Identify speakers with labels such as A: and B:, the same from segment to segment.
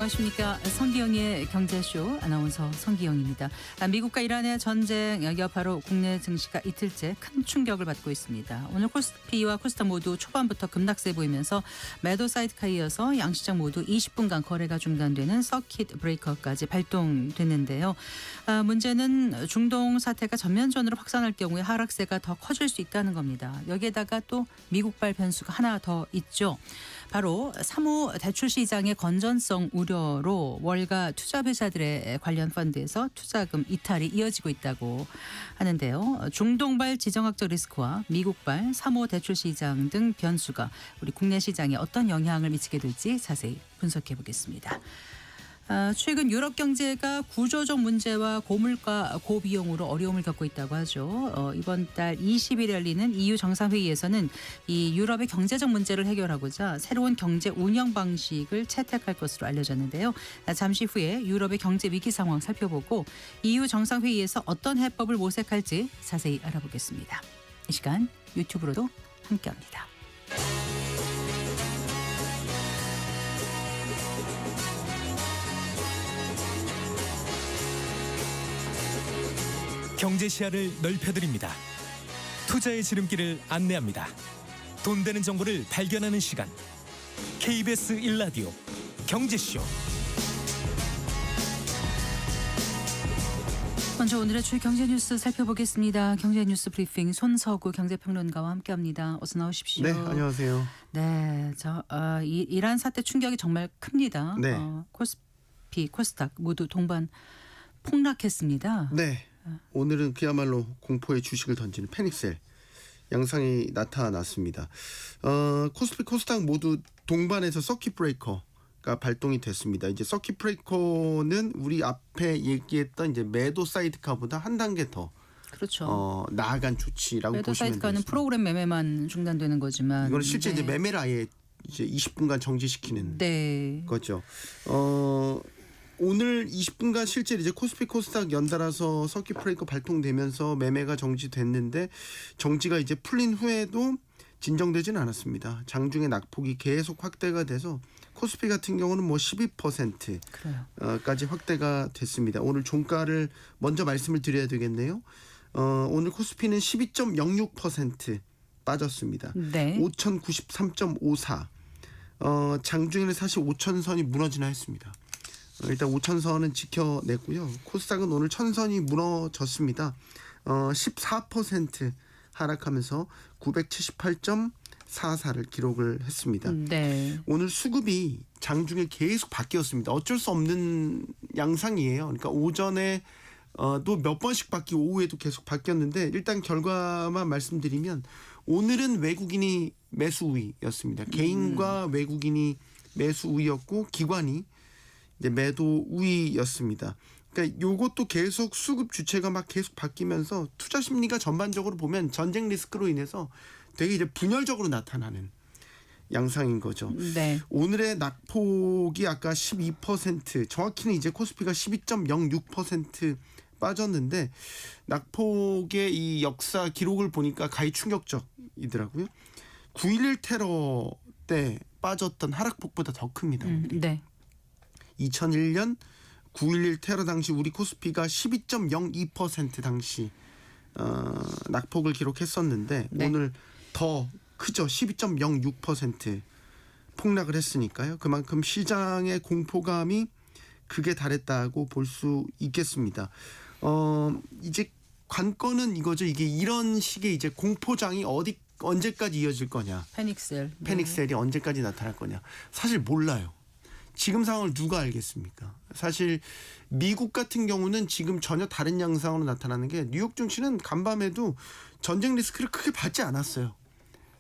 A: 안녕하십니까. 성기영의 경제쇼 아나운서 성기영입니다. 미국과 이란의 전쟁 여파로 국내 증시가 이틀째 큰 충격을 받고 있습니다. 오늘 코스피와 코스닥 모두 초반부터 급락세 보이면서 매도 사이드카 이어서 양시장 모두 20분간 거래가 중단되는 서킷 브레이커까지 발동됐는데요. 문제는 중동 사태가 전면전으로 확산할 경우에 하락세가 더 커질 수 있다는 겁니다. 여기에다가 또 미국발 변수가 하나 더 있죠. 바로 사모 대출 시장의 건전성 우려로 월가 투자회사들의 관련 펀드에서 투자금 이탈이 이어지고 있다고 하는데요. 중동발 지정학적 리스크와 미국발 사모 대출 시장 등 변수가 우리 국내 시장에 어떤 영향을 미치게 될지 자세히 분석해 보겠습니다. 최근 유럽 경제가 구조적 문제와 고물가 고비용으로 어려움을 겪고 있다고 하죠. 이번 달 20일에 열리는 EU 정상회의에서는 이 유럽의 경제적 문제를 해결하고자 새로운 경제 운영 방식을 채택할 것으로 알려졌는데요. 잠시 후에 유럽의 경제 위기 상황 살펴보고 EU 정상회의에서 어떤 해법을 모색할지 자세히 알아보겠습니다. 이 시간 유튜브로도 함께합니다.
B: 경제 시야를 넓혀드립니다. 투자의 지름길을 안내합니다. 돈 되는 정보를 발견하는 시간. KBS 1라디오 경제쇼.
A: 먼저 오늘의 주요 경제 뉴스 살펴보겠습니다. 경제 뉴스 브리핑 손서구 경제평론가와 함께합니다. 어서 나오십시오.
C: 네, 안녕하세요.
A: 네, 이란 사태 충격이 정말 큽니다.
C: 네.
A: 코스피, 코스닥 모두 동반 폭락했습니다.
C: 네, 오늘은 그야말로 공포의 주식을 던지는 패닉셀 양상이 나타났습니다. 코스피, 코스닥 모두 동반해서 서킷 브레이커가 발동이 됐습니다. 이제 서킷 브레이커는 우리 앞에 얘기했던 이제 매도 사이드카보다 한 단계 더
A: 그렇죠.
C: 나아간 조치라고
A: 매도
C: 보시면
A: 사이드카는
C: 되겠습니다.
A: 프로그램 매매만 중단되는 거지만
C: 이거는 실제
A: 네.
C: 이제 매매를 아예 이제 20분간 정지시키는
A: 네.
C: 거죠. 오늘 20분간 실제 이제 코스피 코스닥 연달아서 서킷 브레이커 발동되면서 매매가 정지됐는데 정지가 이제 풀린 후에도 진정되지는 않았습니다. 장중에 낙폭이 계속 확대가 돼서 코스피 같은 경우는 뭐 12%까지 확대가 됐습니다. 오늘 종가를 먼저 말씀을 드려야 되겠네요. 오늘 코스피는 12.06% 빠졌습니다.
A: 네.
C: 5,093.54. 장중에는 사실 5,000선이 무너지나 했습니다. 일단 5,000선은 지켜냈고요. 코스닥은 오늘 1,000선이 무너졌습니다. 14% 하락하면서 978.44를 기록을 했습니다.
A: 네.
C: 오늘 수급이 장중에 계속 바뀌었습니다. 어쩔 수 없는 양상이에요. 그러니까 오전에 또 몇 번씩 바뀌고 오후에도 계속 바뀌었는데 일단 결과만 말씀드리면 오늘은 외국인이 매수 우위였습니다. 개인과 외국인이 매수 우위였고 기관이 이제 매도 우위였습니다. 그러니까 요것도 계속 수급 주체가 막 계속 바뀌면서 투자 심리가 전반적으로 보면 전쟁 리스크로 인해서 되게 이제 분열적으로 나타나는 양상인 거죠.
A: 네.
C: 오늘의 낙폭이 아까 12%, 정확히는 이제 코스피가 12.06% 빠졌는데 낙폭의 이 역사 기록을 보니까 가히 충격적이더라고요. 9.11 테러 때 빠졌던 하락폭보다 더 큽니다.
A: 네.
C: 2001년 9.11 테러 당시 우리 코스피가 12.02% 당시 낙폭을 기록했었는데
A: 네.
C: 오늘 더 크죠. 12.06% 폭락을 했으니까요. 그만큼 시장의 공포감이 극에 달했다고 볼 수 있겠습니다. 이제 관건은 이거죠. 이게 이런 식의 이제 공포장이 언제까지 이어질 거냐.
A: 패닉셀.
C: 패닉셀이 언제까지 나타날 거냐. 사실 몰라요. 지금 상황을 누가 알겠습니까? 사실 미국 같은 경우는 지금 전혀 다른 양상으로 나타나는 게 뉴욕 증시는 간밤에도 전쟁 리스크를 크게 받지 않았어요.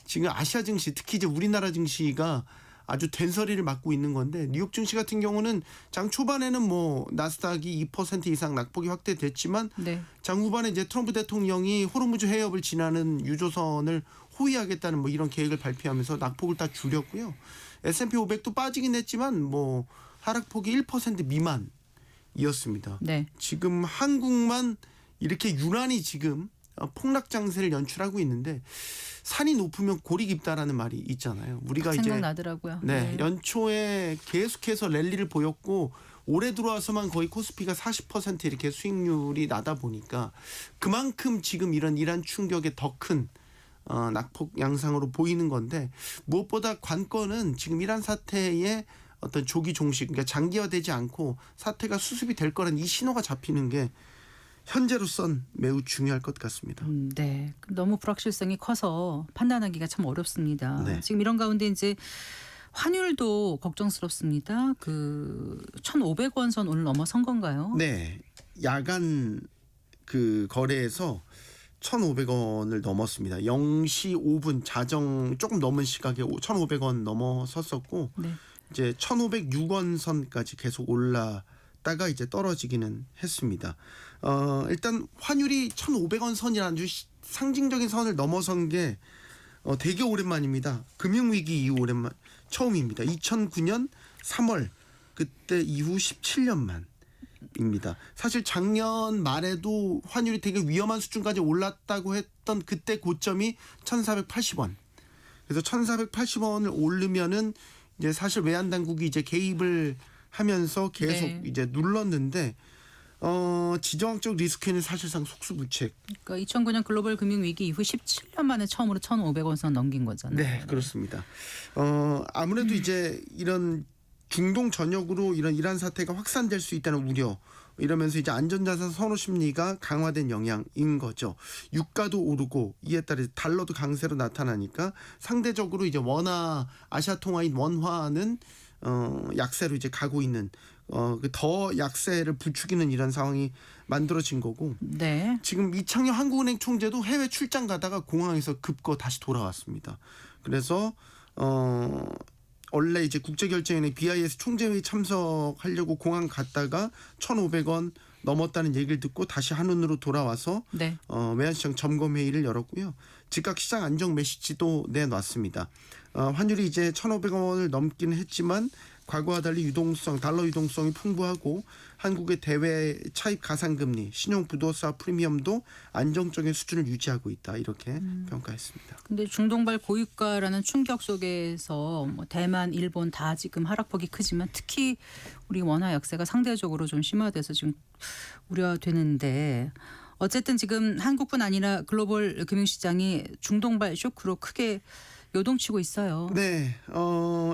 C: 지금 아시아 증시 특히 이제 우리나라 증시가 아주 된서리를 맞고 있는 건데 뉴욕 증시 같은 경우는 장 초반에는 뭐 나스닥이 2% 이상 낙폭이 확대됐지만
A: 네.
C: 장 후반에 이제 트럼프 대통령이 호르무즈 해협을 지나는 유조선을 호위하겠다는 뭐 이런 계획을 발표하면서 낙폭을 다 줄였고요. S&P 500도 빠지긴 했지만 뭐 하락폭이 1% 미만이었습니다.
A: 네.
C: 지금 한국만 이렇게 유난히 지금 폭락 장세를 연출하고 있는데 산이 높으면 골이 깊다라는 말이 있잖아요. 우리가 이제
A: 생각나더라고요.
C: 네, 연초에 계속해서 랠리를 보였고 올해 들어와서만 거의 코스피가 40% 이렇게 수익률이 나다 보니까 그만큼 지금 이런 충격에 더 큰 낙폭 양상으로 보이는 건데 무엇보다 관건은 지금 이란 사태의 어떤 조기 종식, 그러니까 장기화되지 않고 사태가 수습이 될 거라는 이 신호가 잡히는 게 현재로선 매우 중요할 것 같습니다.
A: 네. 너무 불확실성이 커서 판단하기가 참 어렵습니다.
C: 네.
A: 지금 이런 가운데 이제 환율도 걱정스럽습니다. 1,500원 선 오늘 넘어선 건가요?
C: 네, 야간 그 거래에서 1,500원을 넘었습니다. 0시 5분 자정 조금 넘은 시각에 1,500원 넘어섰었고
A: 네.
C: 이제 1,506원 선까지 계속 올랐다가 이제 떨어지기는 했습니다. 일단 환율이 1,500원 선이라는 아주 상징적인 선을 넘어선 게 되게 오랜만입니다. 금융위기 이후 처음입니다. 2009년 3월 그때 이후 17년 만입니다. 사실 작년 말에도 환율이 되게 위험한 수준까지 올랐다고 했던 그때 고점이 1,480원. 그래서 1,480원을 오르면은 이제 사실 외환 당국이 이제 개입을 하면서 계속
A: 네.
C: 이제 눌렀는데 지정학적 리스크에는 사실상 속수무책.
A: 그러니까 2009년 글로벌 금융 위기 이후 17년 만에 처음으로 1,500원 선 넘긴 거잖아요.
C: 네, 그렇습니다. 아무래도 이제 이런 중동 전역으로 이란 사태가 확산될 수 있다는 우려 이러면서 이제 안전자산 선호 심리가 강화된 영향인 거죠. 유가도 오르고 이에 따라 달러도 강세로 나타나니까 상대적으로 이제 아시아 통화인 원화는 약세로 이제 가고 있는 더 약세를 부추기는 이런 상황이 만들어진 거고.
A: 네.
C: 지금 이창용 한국은행 총재도 해외 출장 가다가 공항에서 급거 다시 돌아왔습니다. 그래서 원래 이제 국제결제은행 BIS 총재회의 참석하려고 공항 갔다가 1,500원 넘었다는 얘기를 듣고 다시 한은으로 돌아와서
A: 네.
C: 외환시장 점검회의를 열었고요. 즉각 시장 안정 메시지도 내놨습니다. 환율이 이제 1,500원을 넘기는 했지만 과거와 달리 달러 유동성이 풍부하고 한국의 대외 차입 가상금리, 신용 부도사 프리미엄도 안정적인 수준을 유지하고 있다 이렇게 평가했습니다.
A: 근데 중동발 고유가라는 충격 속에서 뭐 대만, 일본 다 지금 하락폭이 크지만 특히 우리 원화 약세가 상대적으로 좀 심화돼서 지금 우려되는데 어쨌든 지금 한국뿐 아니라 글로벌 금융시장이 중동발 쇼크로 크게 요동치고 있어요.
C: 네,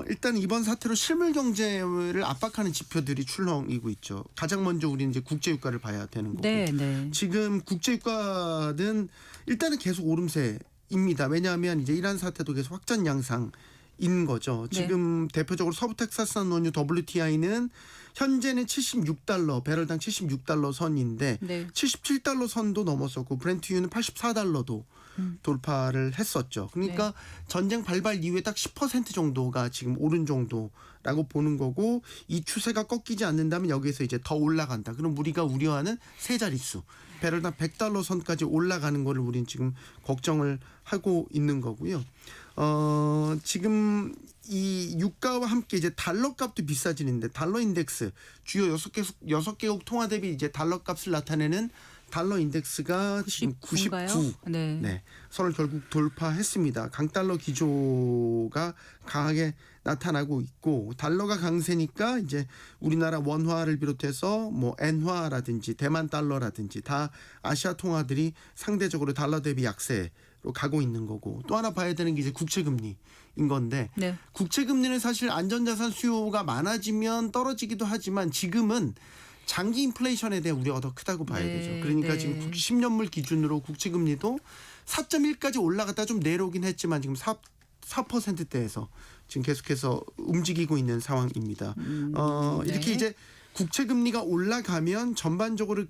C: 일단 이번 사태로 실물 경제를 압박하는 지표들이 출렁이고 있죠. 가장 먼저 우리는 이제 국제유가를 봐야 되는 거고.
A: 네, 네.
C: 지금 국제유가는 일단은 계속 오름세입니다. 왜냐하면 이제 이란 사태도 계속 확전 양상인 거죠. 지금 대표적으로 서부 텍사스산 원유 WTI는 현재는 76달러, 배럴당 76달러 선인데
A: 네.
C: 77달러 선도 넘었었고 브렌트유는 84달러도 돌파를 했었죠. 그러니까 전쟁 발발 이후에 딱 10% 정도가 지금 오른 정도라고 보는 거고 이 추세가 꺾이지 않는다면 여기에서 이제 더 올라간다. 그럼 우리가 우려하는 세 자릿수 배럴당 100달러 선까지 올라가는 거를 우리는 지금 걱정을 하고 있는 거고요. 지금 이 유가와 함께 이제 달러 값도 비싸지는데 달러 인덱스 주요 6개국 통화 대비 이제 달러 값을 나타내는 달러 인덱스가 지금 99.
A: 네.
C: 네. 선을 결국 돌파했습니다. 강달러 기조가 강하게 나타나고 있고 달러가 강세니까 이제 우리나라 원화를 비롯해서 뭐 엔화라든지 대만 달러라든지 다 아시아 통화들이 상대적으로 달러 대비 약세로 가고 있는 거고 또 하나 봐야 되는 게 이제 국채금리인 건데
A: 네.
C: 국채금리는 사실 안전자산 수요가 많아지면 떨어지기도 하지만 지금은 장기 인플레이션에 대한 우려가 더 크다고 봐야
A: 네,
C: 되죠. 그러니까
A: 네.
C: 지금 10년물 기준으로 국채금리도 4.1까지 올라갔다 좀 내려오긴 했지만 지금 4%대에서 지금 계속해서 움직이고 있는 상황입니다. 이렇게
A: 네.
C: 이제 국채금리가 올라가면 전반적으로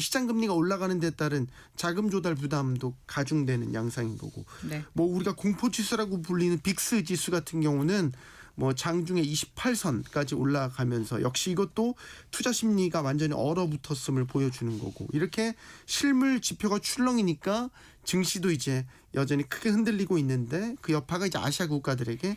C: 시장금리가 올라가는 데 따른 자금 조달 부담도 가중되는 양상인 거고
A: 네.
C: 뭐 우리가 공포지수라고 불리는 빅스 지수 같은 경우는 뭐 장중에 28선까지 올라가면서 역시 이것도 투자 심리가 완전히 얼어붙었음을 보여주는 거고 이렇게 실물 지표가 출렁이니까 증시도 이제 여전히 크게 흔들리고 있는데 그 여파가 이제 아시아 국가들에게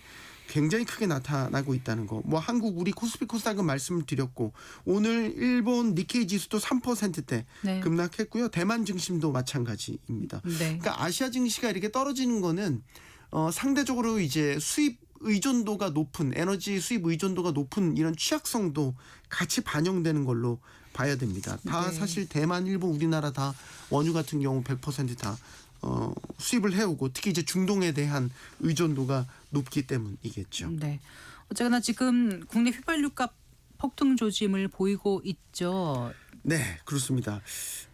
C: 굉장히 크게 나타나고 있다는 거. 뭐 한국 우리 코스피 코스닥은 말씀을 드렸고 오늘 일본 니케이 지수도 3%대
A: 네.
C: 급락했고요. 대만 증시도 마찬가지입니다.
A: 네.
C: 그러니까 아시아 증시가 이렇게 떨어지는 거는 상대적으로 이제 수입 의존도가 높은 에너지 수입 의존도가 높은 이런 취약성도 같이 반영되는 걸로 봐야 됩니다. 다
A: 네.
C: 사실 대만, 일본, 우리나라 다 원유 같은 경우 100%다 수입을 해오고 특히 이제 중동에 대한 의존도가 높기 때문이겠죠.
A: 네. 어쨌거나 지금 국내 휘발유값 폭등 조짐을 보이고 있죠.
C: 네, 그렇습니다.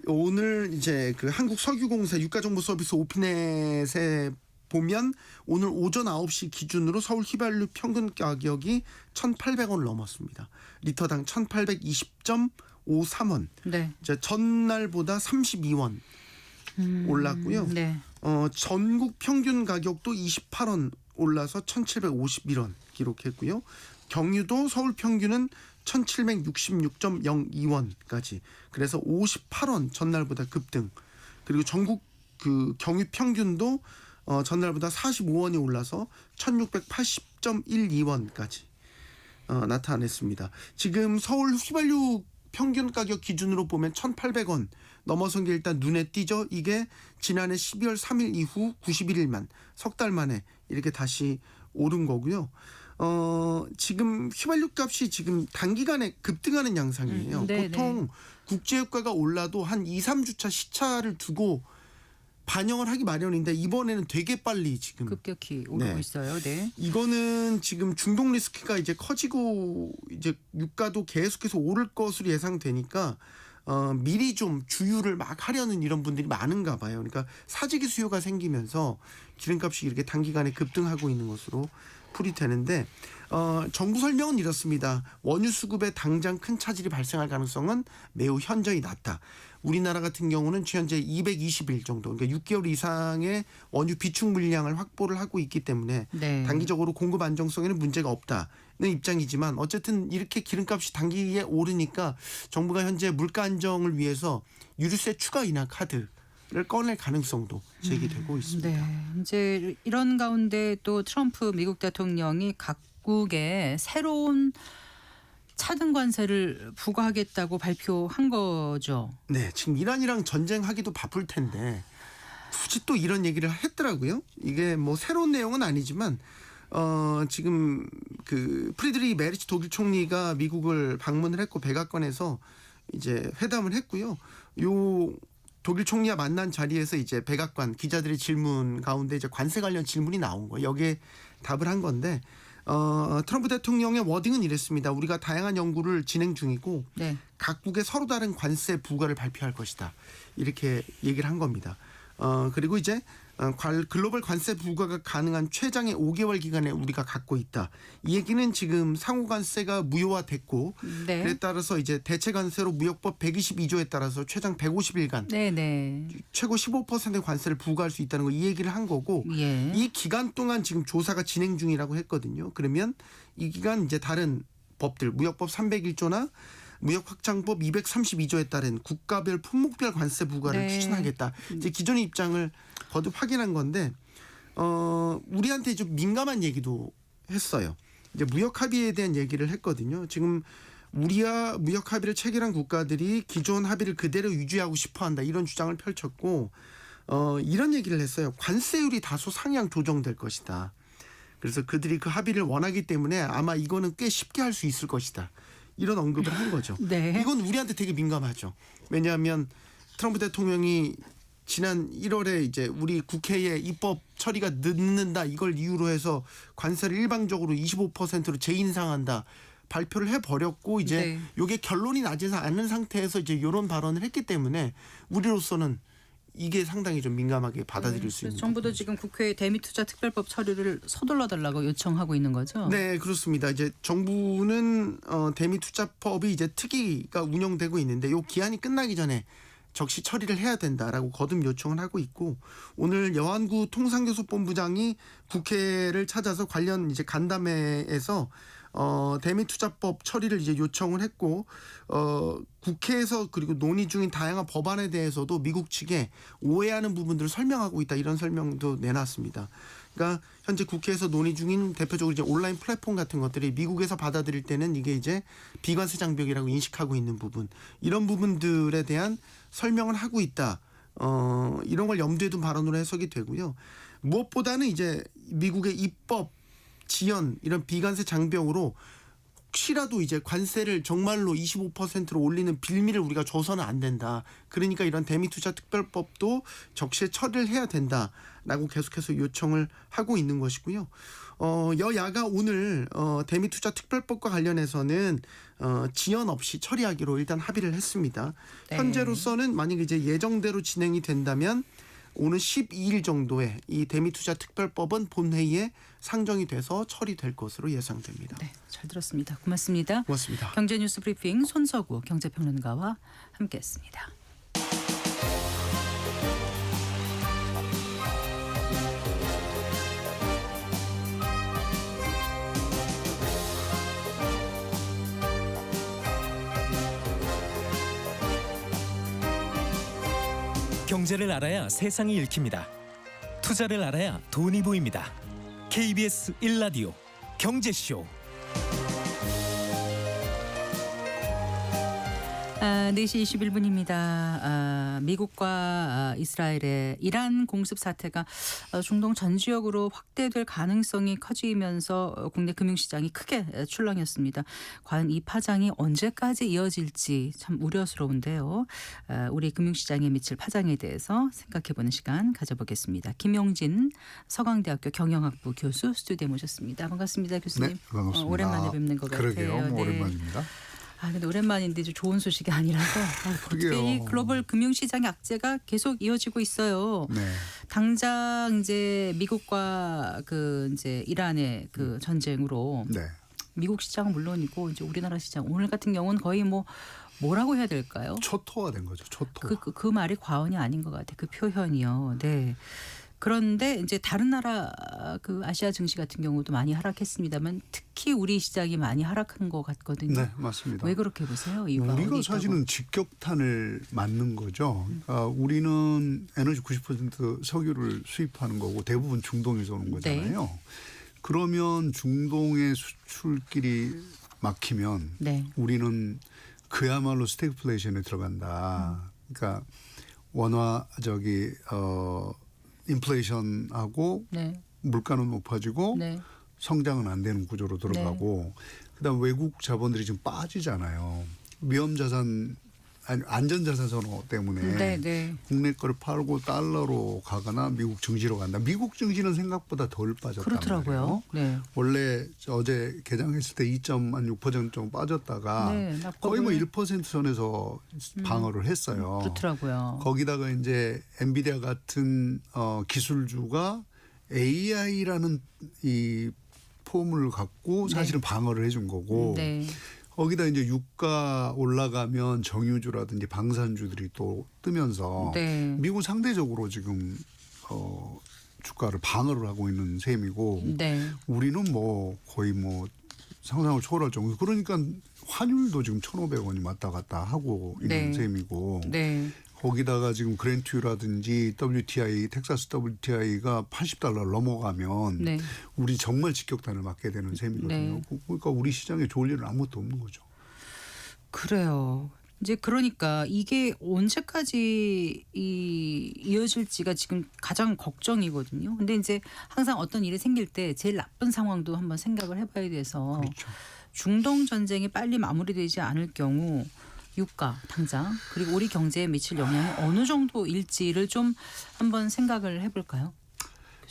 C: 오늘 이제 그 한국석유공사 유가정보서비스 오피넷에 보면 오늘 오전 9시 기준으로 서울 휘발유 평균 가격이 1,800원을 넘었습니다. 리터당 1,820.53원.
A: 네.
C: 이제 전날보다 32원 올랐고요.
A: 네.
C: 전국 평균 가격도 28원 올라서 1,751원 기록했고요. 경유도 서울 평균은 1,766.02원까지. 그래서 58원 전날보다 급등. 그리고 전국 그 경유 평균도 전날보다 45원이 올라서 1,680.12원까지 나타냈습니다. 지금 서울 휘발유 평균 가격 기준으로 보면 1,800원 넘어선 게 일단 눈에 띄죠. 이게 지난해 12월 3일 이후 91일만 석 달 만에 이렇게 다시 오른 거고요. 지금 휘발유 값이 지금 단기간에 급등하는 양상이에요.
A: 네,
C: 보통 국제유가가 올라도 한 2, 3주차 시차를 두고 반영을 하기 마련인데 이번에는 되게 빨리 지금
A: 급격히 오르고
C: 네.
A: 있어요. 네.
C: 이거는 지금 중동 리스크가 이제 커지고 이제 유가도 계속해서 오를 것으로 예상되니까 미리 좀 주유를 막 하려는 이런 분들이 많은가 봐요. 그러니까 사재기 수요가 생기면서 기름값이 이렇게 단기간에 급등하고 있는 것으로 풀이되는데 정부 설명은 이렇습니다. 원유 수급에 당장 큰 차질이 발생할 가능성은 매우 현저히 낮다. 우리나라 같은 경우는 현재 220일 정도, 그러니까 6개월 이상의 원유 비축 물량을 확보를 하고 있기 때문에
A: 네.
C: 단기적으로 공급 안정성에는 문제가 없다는 입장이지만 어쨌든 이렇게 기름값이 단기에 오르니까 정부가 현재 물가 안정을 위해서 유류세 추가 인하 카드를 꺼낼 가능성도 제기되고 있습니다.
A: 네. 이제 이런 가운데 또 트럼프 미국 대통령이 각국에 새로운 차등 관세를 부과하겠다고 발표한 거죠.
C: 네, 지금 이란이랑 전쟁하기도 바쁠 텐데 굳이 또 이런 얘기를 했더라고요. 이게 뭐 새로운 내용은 아니지만 지금 그 프리드리히 메르츠 독일 총리가 미국을 방문을 했고 백악관에서 이제 회담을 했고요. 요 독일 총리와 만난 자리에서 이제 백악관 기자들의 질문 가운데 이제 관세 관련 질문이 나온 거예요. 여기에 답을 한 건데 트럼프 대통령의 워딩은 이랬습니다. 우리가 다양한 연구를 진행 중이고
A: 네.
C: 각국의 서로 다른 관세 부과를 발표할 것이다. 이렇게 얘기를 한 겁니다. 그리고 이제 글로벌 관세 부과가 가능한 최장의 5개월 기간에 우리가 갖고 있다. 이 얘기는 지금 상호 관세가 무효화됐고
A: 네.
C: 그에 따라서 이제 대체 관세로 무역법 122조에 따라서 최장 150일간
A: 네, 네.
C: 최고 15%의 관세를 부과할 수 있다는 거 이 얘기를 한 거고
A: 예.
C: 이 기간 동안 지금 조사가 진행 중이라고 했거든요. 그러면 이 기간 이제 다른 법들 무역법 301조나 무역확장법 232조에 따른 국가별 품목별 관세 부과를
A: 네.
C: 추진하겠다. 이제 기존의 입장을 거듭 확인한 건데 우리한테 좀 민감한 얘기도 했어요. 이제 무역 합의에 대한 얘기를 했거든요. 지금 우리와 무역 합의를 체결한 국가들이 기존 합의를 그대로 유지하고 싶어한다 이런 주장을 펼쳤고 이런 얘기를 했어요. 관세율이 다소 상향 조정될 것이다. 그래서 그들이 그 합의를 원하기 때문에 아마 이거는 꽤 쉽게 할 수 있을 것이다. 이런 언급을 한 거죠.
A: 네.
C: 이건 우리한테 되게 민감하죠. 왜냐하면 트럼프 대통령이 지난 1월에 이제 우리 국회에 입법 처리가 늦는다 이걸 이유로 해서 관세를 일방적으로 25%로 재인상한다 발표를 해버렸고 이제 이게 결론이 나지 않은 상태에서 이제 이런 발언을 했기 때문에 우리로서는 이게 상당히 좀 민감하게 받아들일 수 있는.
A: 정부도
C: 부분이죠.
A: 지금 국회에 대미투자 특별법 처리를 서둘러 달라고 요청하고 있는 거죠.
C: 네, 그렇습니다. 이제 정부는 대미투자법이 이제 특위가 운영되고 있는데 요 기한이 끝나기 전에 적시 처리를 해야 된다라고 거듭 요청을 하고 있고 오늘 여한구 통상교섭본부장이 국회를 찾아서 관련 이제 간담회에서 대미투자법 처리를 이제 요청을 했고 국회에서 그리고 논의 중인 다양한 법안에 대해서도 미국 측에 오해하는 부분들을 설명하고 있다 이런 설명도 내놨습니다. 그러니까 현재 국회에서 논의 중인 대표적으로 이제 온라인 플랫폼 같은 것들이 미국에서 받아들일 때는 이게 이제 비관세 장벽이라고 인식하고 있는 부분, 이런 부분들에 대한 설명을 하고 있다. 이런 걸 염두에 둔 발언으로 해석이 되고요. 무엇보다는 이제 미국의 입법 지연 이런 비관세 장벽으로 혹시라도 이제 관세를 정말로 25%로 올리는 빌미를 우리가 줘서는 안 된다. 그러니까 이런 대미투자특별법도 적시에 처리를 해야 된다라고 계속해서 요청을 하고 있는 것이고요. 여야가 오늘 대미투자특별법과 관련해서는 지연 없이 처리하기로 일단 합의를 했습니다.
A: 네.
C: 현재로서는 만약 이제 예정대로 진행이 된다면 오는 12일 정도에 이 대미투자특별법은 본회의에 상정이 돼서 처리될 것으로 예상됩니다.
A: 네, 잘 들었습니다. 고맙습니다.
C: 고맙습니다.
A: 경제뉴스 브리핑 손서구 경제평론가와 함께했습니다.
B: 경제를 알아야 세상이 읽힙니다. 투자를 알아야 돈이 보입니다. KBS 1라디오 경제쇼.
A: 4시 21분입니다. 미국과 이스라엘의 이란 공습 사태가 중동 전 지역으로 확대될 가능성이 커지면서 국내 금융시장이 크게 출렁였습니다. 과연 이 파장이 언제까지 이어질지 참 우려스러운데요. 우리 금융시장에 미칠 파장에 대해서 생각해보는 시간 가져보겠습니다. 김용진 서강대학교 경영학부 교수 스튜디오에 모셨습니다. 반갑습니다, 교수님.
D: 네, 반갑습니다.
A: 오랜만에 뵙는 것
D: 그러게요.
A: 같아요.
D: 뭐
A: 네.
D: 오랜만입니다.
A: 근데 오랜만인데 좀 좋은 소식이 아니라서 어떻게 이 글로벌 금융시장의 악재가 계속 이어지고 있어요.
D: 네.
A: 당장 이제 미국과 그 이제 이란의 그 전쟁으로
D: 네.
A: 미국 시장은 물론이고 이제 우리나라 시장 오늘 같은 경우는 거의 뭐라고 해야 될까요?
D: 초토화된 거죠. 초토화.
A: 그 말이 과언이 아닌 것 같아요. 그 표현이요. 네. 그런데 이제 다른 나라 그 아시아 증시 같은 경우도 많이 하락했습니다만 특히 우리 시장이 많이 하락한 것 같거든요.
D: 네, 맞습니다.
A: 왜 그렇게 보세요? 이유가 어디
D: 우리가
A: 있다고?
D: 사실은 직격탄을 맞는 거죠. 우리는 에너지 90% 석유를 수입하는 거고 대부분 중동에서 오는 거잖아요.
A: 네.
D: 그러면 중동의 수출길이 막히면
A: 네.
D: 우리는 그야말로 스태그플레이션에 들어간다. 그러니까 인플레이션하고
A: 네.
D: 물가는 높아지고
A: 네.
D: 성장은 안 되는 구조로 들어가고 그다음 외국 자본들이 지금 빠지잖아요. 위험자산 아니 안전자산 선호 때문에
A: 네, 네.
D: 국내 거를 팔고 달러로 가거나 미국 증시로 간다. 미국 증시는 생각보다 덜 빠졌단
A: 그렇더라고요.
D: 말이에요.
A: 네.
D: 원래 어제 개장했을 때 2.6% 정도 빠졌다가
A: 네,
D: 거의 뭐 1% 선에서 방어를 했어요.
A: 그렇더라고요.
D: 거기다가 이제 엔비디아 같은 기술주가 AI라는 이 폼을 갖고 사실은 방어를 해준 거고
A: 네.
D: 거기다 이제 유가 올라가면 정유주라든지 방산주들이 또 뜨면서
A: 네.
D: 미국은 상대적으로 지금 주가를 방어를 하고 있는 셈이고
A: 네.
D: 우리는 뭐 거의 뭐 상상을 초월할 정도. 그러니까 환율도 지금 1,500원이 왔다 갔다 하고 있는
A: 네.
D: 셈이고
A: 네.
D: 거기다가 지금 그랜트유라든지 WTI, 텍사스 WTI가 $80 넘어가면
A: 네.
D: 우리 정말 직격탄을 맞게 되는 셈이거든요.
A: 네.
D: 그러니까 우리 시장에 좋을 일은 아무것도 없는 거죠.
A: 그래요. 이제 그러니까 이게 언제까지 이어질지가 지금 가장 걱정이거든요. 근데 이제 항상 어떤 일이 생길 때 제일 나쁜 상황도 한번 생각을 해봐야 돼서
D: 그렇죠.
A: 중동 전쟁이 빨리 마무리되지 않을 경우 유가 당장 그리고 우리 경제에 미칠 영향이 어느 정도일지를 좀 한번 생각을 해볼까요?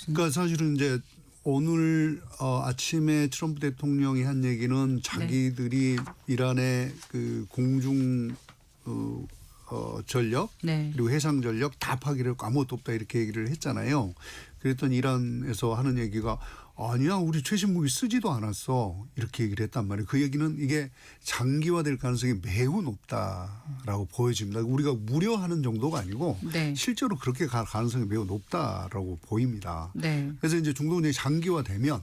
D: 그러니까 사실은 이제 오늘 아침에 트럼프 대통령이 한 얘기는 자기들이 이란의 그 공중 전력
A: 네.
D: 그리고 해상 전력 다 파기를 아무것도 없다 이렇게 얘기를 했잖아요. 그랬더니 이란에서 하는 얘기가 아니야 우리 최신 무기 쓰지도 않았어 이렇게 얘기를 했단 말이에요. 그 얘기는 이게 장기화될 가능성이 매우 높다라고 보여집니다. 우리가 우려하는 정도가 아니고
A: 네.
D: 실제로 그렇게 갈 가능성이 매우 높다라고 보입니다.
A: 네.
D: 그래서 이제 중동전이 장기화되면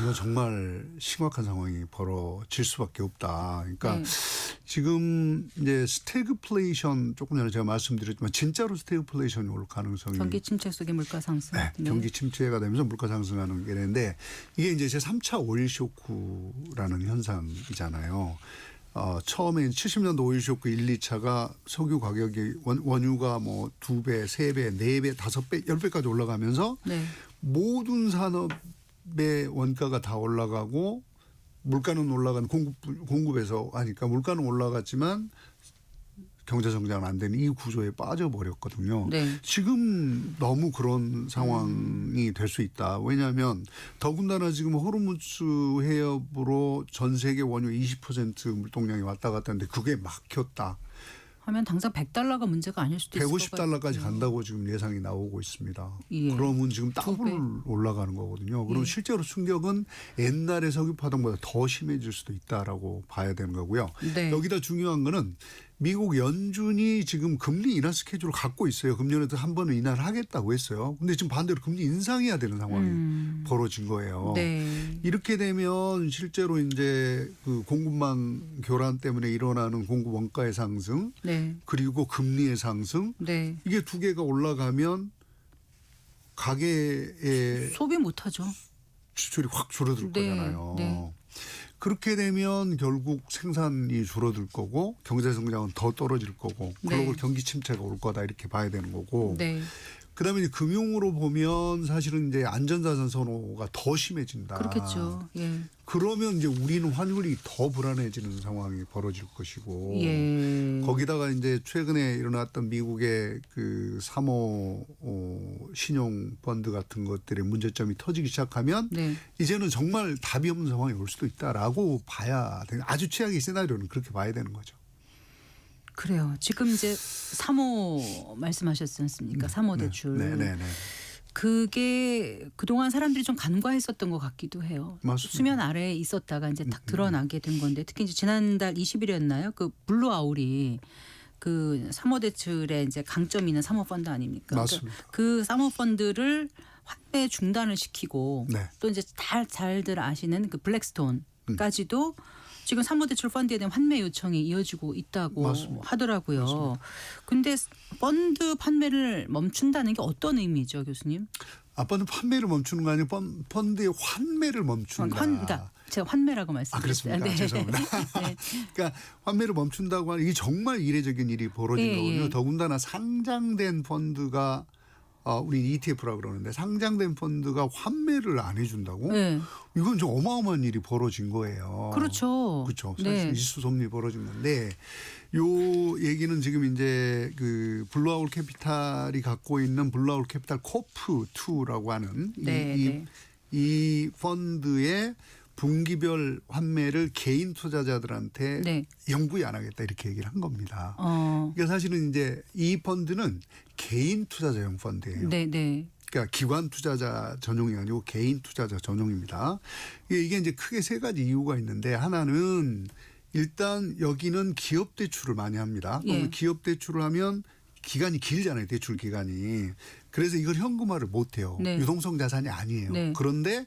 D: 이거 정말 심각한 상황이 벌어질 수밖에 없다. 그러니까
A: 네.
D: 지금 이제 스태그플레이션 조금 전에 제가 말씀드렸지만 진짜로 스태그플레이션이 올 가능성이
A: 경기 침체 속의 물가 상승.
D: 네, 경기 침체가 되면서 물가 상승하는 게 되는데 이게 이제 제 3차 오일 쇼크라는 현상이잖아요. 처음에 70년도 오일 쇼크 1, 2차가 석유 가격이 원유가 뭐 2배, 3배, 4배, 5배, 10배까지 올라가면서
A: 네.
D: 모든 산업의 원가가 다 올라가고 물가는 올라간 공급에서 하니까 물가는 올라갔지만 경제 성장은 안 되는 이 구조에 빠져버렸거든요.
A: 네.
D: 지금 너무 그런 상황이 될 수 있다. 왜냐하면 더군다나 지금 호르무즈 해협으로 전 세계 원유 20% 물동량이 왔다 갔다 하는데 그게 막혔다.
A: 하면 당장 $100가 문제가 아닐 수도 있을 것 같아요.
D: 150달러까지 간다고 지금 예상이 나오고 있습니다.
A: 예.
D: 그러면 지금
A: 두 배.
D: 더블 올라가는 거거든요. 그럼
A: 예.
D: 실제로 충격은 옛날의 석유 파동보다 더 심해질 수도 있다라고 봐야 되는 거고요.
A: 네.
D: 여기다 중요한 거는 미국 연준이 지금 금리 인하 스케줄을 갖고 있어요. 금년에도 한 번은 인하를 하겠다고 했어요. 근데 지금 반대로 금리 인상해야 되는 상황이 벌어진 거예요.
A: 네.
D: 이렇게 되면 실제로 이제 그 공급망 교란 때문에 일어나는 공급 원가의 상승
A: 네.
D: 그리고 금리의 상승
A: 네.
D: 이게 두 개가 올라가면 가계의
A: 소비 못 하죠.
D: 지출이 확 줄어들
A: 네,
D: 거잖아요.
A: 네.
D: 그렇게 되면 결국 생산이 줄어들 거고 경제 성장은 더 떨어질 거고
A: 네.
D: 글로벌 경기 침체가 올 거다 이렇게 봐야 되는 거고
A: 네.
D: 그다음에 이제 금융으로 보면 사실은 이제 안전자산 선호가 더 심해진다.
A: 그렇겠죠. 예.
D: 그러면 이제 우리는 환율이 더 불안해지는 상황이 벌어질 것이고
A: 예.
D: 거기다가 이제 최근에 일어났던 미국의 그 3호 신용 펀드 같은 것들의 문제점이 터지기 시작하면
A: 네.
D: 이제는 정말 답이 없는 상황이 올 수도 있다라고 봐야 되는 아주 최악의 시나리오는 그렇게 봐야 되는 거죠.
A: 그래요. 지금 이제 3호 말씀하셨지 않습니까? 3호 대출.
D: 네네네.
A: 그게 그동안 사람들이 좀 간과했었던 것 같기도 해요.
D: 맞습니다.
A: 수면 아래에 있었다가 이제 딱 드러나게 된 건데 특히 이제 지난달 20일이었나요? 그 블루아울이 그 3호 대출의 이제 강점이 있는 3호 펀드 아닙니까?
D: 맞습니다.
A: 그 3호 펀드를 환매 중단을 시키고
D: 네.
A: 또 이제 잘들 아시는 그 블랙스톤까지도 지금 3호 대출 펀드에 대한 환매 요청이 이어지고 있다고
D: 맞습니다.
A: 하더라고요.
D: 맞습니다.
A: 근데 펀드 판매를 멈춘다는 게 어떤 의미죠, 교수님?
D: 펀드 판매를 멈추는 거 아니고 펀드의 환매를 멈춘다.
A: 그러니까 제가 환매라고 말씀드렸어요.
D: 그렇습니까? 죄송합니다.
A: 네.
D: 그러니까 환매를 멈춘다고 하는 이게 정말 이례적인 일이 벌어진
A: 예,
D: 거거든요.
A: 예.
D: 더군다나 상장된 펀드가 우리 ETF라고 그러는데 상장된 펀드가 환매를 안 해준다고?
A: 네.
D: 이건 좀 어마어마한 일이 벌어진 거예요.
A: 그렇죠.
D: 그렇죠. 사실
A: 네.
D: 일수섭리 벌어진 건데 요 얘기는 지금 이제 그 블루아울 캐피탈이 갖고 있는 블루아울 캐피탈 코프 2라고 하는
A: 네,
D: 이 펀드의 분기별 환매를 개인 투자자들한테
A: 네.
D: 영구히 안 하겠다 이렇게 얘기를 한 겁니다. 그러니까 사실은 이제 이 펀드는 개인 투자자용 펀드예요.
A: 네, 네.
D: 그러니까 기관 투자자 전용이 아니고 개인 투자자 전용입니다. 이게 이제 크게 세 가지 이유가 있는데 하나는 일단 여기는 기업 대출을 많이 합니다.
A: 예.
D: 그러면 기업 대출을 하면 기간이 길잖아요. 대출 기간이. 그래서 이걸 현금화를 못 해요.
A: 네.
D: 유동성 자산이 아니에요.
A: 네.
D: 그런데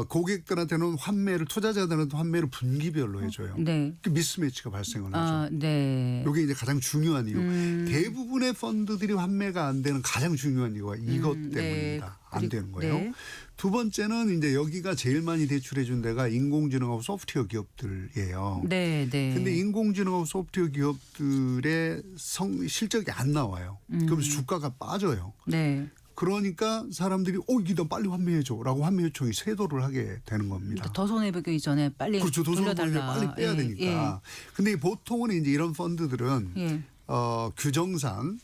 D: 고객들한테는 환매를 투자자들한테 환매를 분기별로 해줘요.
A: 네.
D: 그 미스매치가 발생을 하죠.
A: 아, 네.
D: 이게 이제 가장 중요한 이유. 대부분의 펀드들이 환매가 안 되는 가장 중요한 이유가 이것 때문입니다.
A: 네.
D: 안 되는 거예요.
A: 네.
D: 두 번째는 이제 여기가 제일 많이 대출해 준 데가 인공지능하고 소프트웨어 기업들이에요.
A: 네, 네.
D: 근데 인공지능하고 소프트웨어 기업들의 실적이 안 나와요. 그러면서 주가가 빠져요.
A: 네.
D: 그러니까 사람들이 이게 너 빨리 환매해줘라고 환매 요청이 쇄도를 하게 되는 겁니다.
A: 더 손해 보기 전에 빨리
D: 그렇죠. 도서관에
A: 돌려달라.
D: 빨리 빼야
A: 예,
D: 되니까. 근데 보통은 이제 이런 펀드들은
A: 예.
D: 규정상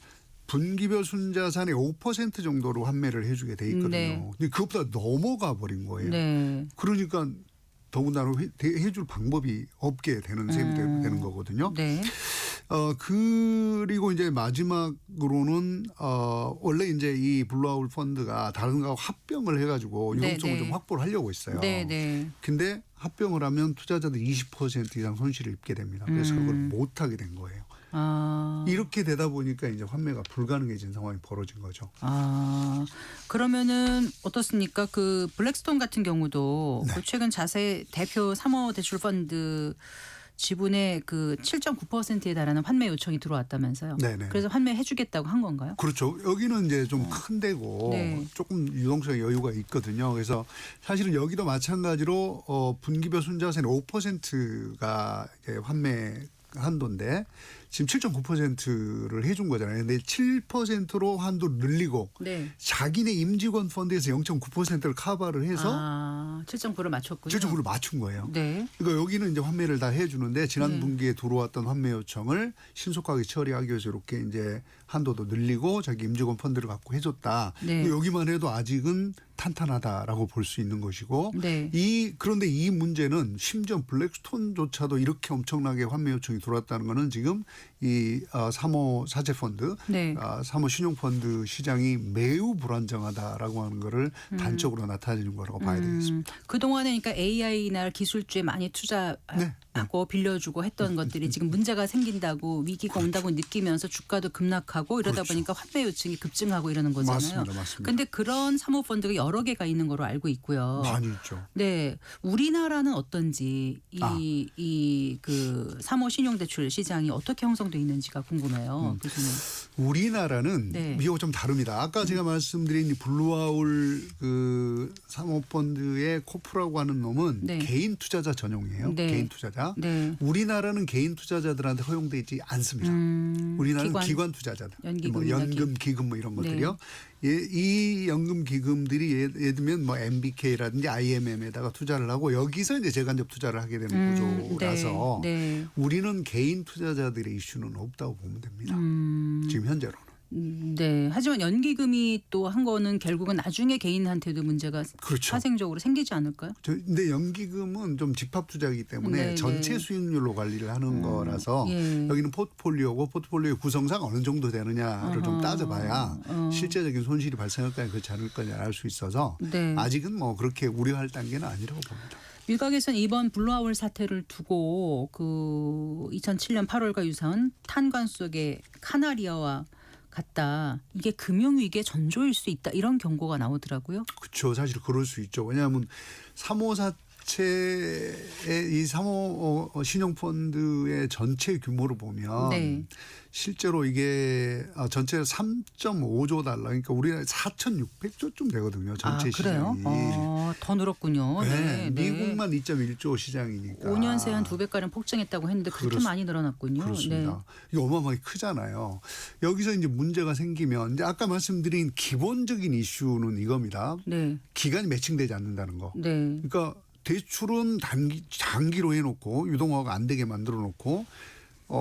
D: 분기별 순자산의 5% 정도로 환매를 해주게 돼 있거든요.
A: 네.
D: 근데 그것보다 넘어가 버린 거예요.
A: 네.
D: 그러니까 더군다나 해줄 방법이 없게 되는 셈이 되는 거거든요.
A: 네.
D: 그리고 이제 마지막으로는 원래 이제 이 블루아울 펀드가 다른 거하고 합병을 해가지고
A: 네,
D: 유동성을
A: 네.
D: 좀 확보를 하려고 했어요.
A: 네, 네.
D: 근데 합병을 하면 투자자들 20% 이상 손실을 입게 됩니다. 그래서 그걸 못 하게 된 거예요. 이렇게 되다 보니까 이제 환매가 불가능해진 상황이 벌어진 거죠.
A: 그러면은 어떻습니까? 그 블랙스톤 같은 경우도
D: 네.
A: 그 최근 자세 대표 3호 대출 펀드 지분의 그 7.9%에 달하는 환매 요청이 들어왔다면서요.
D: 네네.
A: 그래서 환매해 주겠다고 한 건가요?
D: 그렇죠. 여기는 이제 좀 큰 데고
A: 네.
D: 조금 유동성의 여유가 있거든요. 그래서 사실은 여기도 마찬가지로 분기별 순자산의 5%가 환매 한도인데 지금 7.9%를 해준 거잖아요. 근데 7%로 한도를 늘리고
A: 네.
D: 자기네 임직원 펀드에서 0.9%를 커버를 해서
A: 7.9를 맞췄군요.
D: 7.9를 맞춘 거예요.
A: 네.
D: 그러니까 여기는 이제 환매를 다 해주는데 지난
A: 네.
D: 분기에 들어왔던 환매 요청을 신속하게 처리하기 위해서 이렇게 이제 한도도 늘리고 자기 임직원 펀드를 갖고 해줬다.
A: 네.
D: 여기만 해도 아직은 탄탄하다라고 볼 수 있는 것이고
A: 네.
D: 그런데 이 문제는 심지어 블랙스톤조차도 이렇게 엄청나게 환매 요청이 들어왔다는 거는 지금 이 3호 사채 펀드,
A: 네.
D: 3호 신용 펀드 시장이 매우 불안정하다라고 하는 거를 단적으로 나타내는 거라고 봐야 되겠습니다.
A: 그동안에 그러니까 AI나 기술주에 많이 투자하고
D: 네.
A: 빌려주고 했던 것들이 지금 문제가 생긴다고 위기가 온다고 느끼면서 주가도 급락하고 이러다
D: 그렇죠.
A: 보니까 환매 요청이 급증하고 이러는 거잖아요.
D: 맞습니다. 맞습니다.
A: 근데 그런 사모펀드가 여러 개가 있는 거로 알고 있고요.
D: 많이 있죠.
A: 네, 우리나라는 어떤지
D: 아.
A: 이 그 사모 신용대출 시장이 어떻게 형성돼 있는지가 궁금해요. 교수님.
D: 우리나라는
A: 네.
D: 미국과 좀 다릅니다. 아까 제가 말씀드린 이 블루아울 그 사모펀드의 코프라고 하는 놈은
A: 네.
D: 개인 투자자 전용이에요.
A: 네.
D: 개인 투자자.
A: 네.
D: 우리나라는 개인 투자자들한테 허용되지 않습니다. 우리나라는 기관 투자자들, 뭐
A: 연기금이나
D: 연금, 기금 뭐 이런
A: 네.
D: 것들이요. 이 연금 기금들이 예를 들면 뭐 MBK라든지 IMM에다가 투자를 하고 여기서 이제 재간접 투자를 하게 되는 구조라서
A: 네.
D: 우리는 개인 투자자들의 이슈는 없다고 보면 됩니다. 지금 현재로는.
A: 네. 하지만 연기금이 또 한 거는 결국은 나중에 개인한테도 문제가
D: 그렇죠.
A: 파생적으로 생기지 않을까요?
D: 근데 연기금은 좀 집합 투자이기 때문에
A: 네,
D: 전체
A: 네.
D: 수익률로 관리를 하는 거라서
A: 예.
D: 여기는 포트폴리오고 포트폴리오의 구성상 어느 정도 되느냐를 좀 따져봐야 실제적인 손실이 발생할까요 그렇지 않을 거냐 알 수 있어서
A: 네.
D: 아직은 뭐 그렇게 우려할 단계는 아니라고 봅니다.
A: 일각에서는 이번 블루아울 사태를 두고 그 2007년 8월과 유사한 탄광 속의 카나리아와 같다. 이게 금융위기의 전조일 수 있다. 이런 경고가 나오더라고요.
D: 그렇죠. 사실 그럴 수 있죠. 왜냐하면 3호 사채의 이 3호 신용펀드의 전체 규모를 보면
A: 네.
D: 실제로 이게 전체 3.5조 달러 그러니까 우리나라 4,600조쯤 되거든요. 전체
A: 그래요?
D: 시장이.
A: 더 늘었군요.
D: 네, 미국만 2.1조 시장이니까.
A: 5년 새에 한 2배가량 폭증했다고 했는데 그렇게 많이 늘어났군요.
D: 그렇습니다. 이게 어마어마하게 크잖아요. 여기서 이제 문제가 생기면 이제 아까 말씀드린 기본적인 이슈는 이겁니다.
A: 네.
D: 기간이 매칭되지 않는다는 거.
A: 네.
D: 그러니까 대출은 장기로 해놓고 유동화가 안 되게 만들어 놓고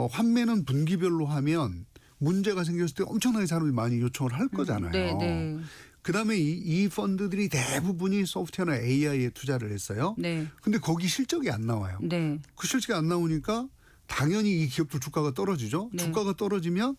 D: 환매는 분기별로 하면 문제가 생겼을 때 엄청나게 사람들이 많이 요청을 할 거잖아요.
A: 네, 네.
D: 그다음에 이 펀드들이 대부분이 소프트웨어나 AI에 투자를 했어요.
A: 네.
D: 근데 거기 실적이 안 나와요.
A: 네.
D: 그 실적이 안 나오니까 당연히 이 기업들 주가가 떨어지죠.
A: 네.
D: 주가가 떨어지면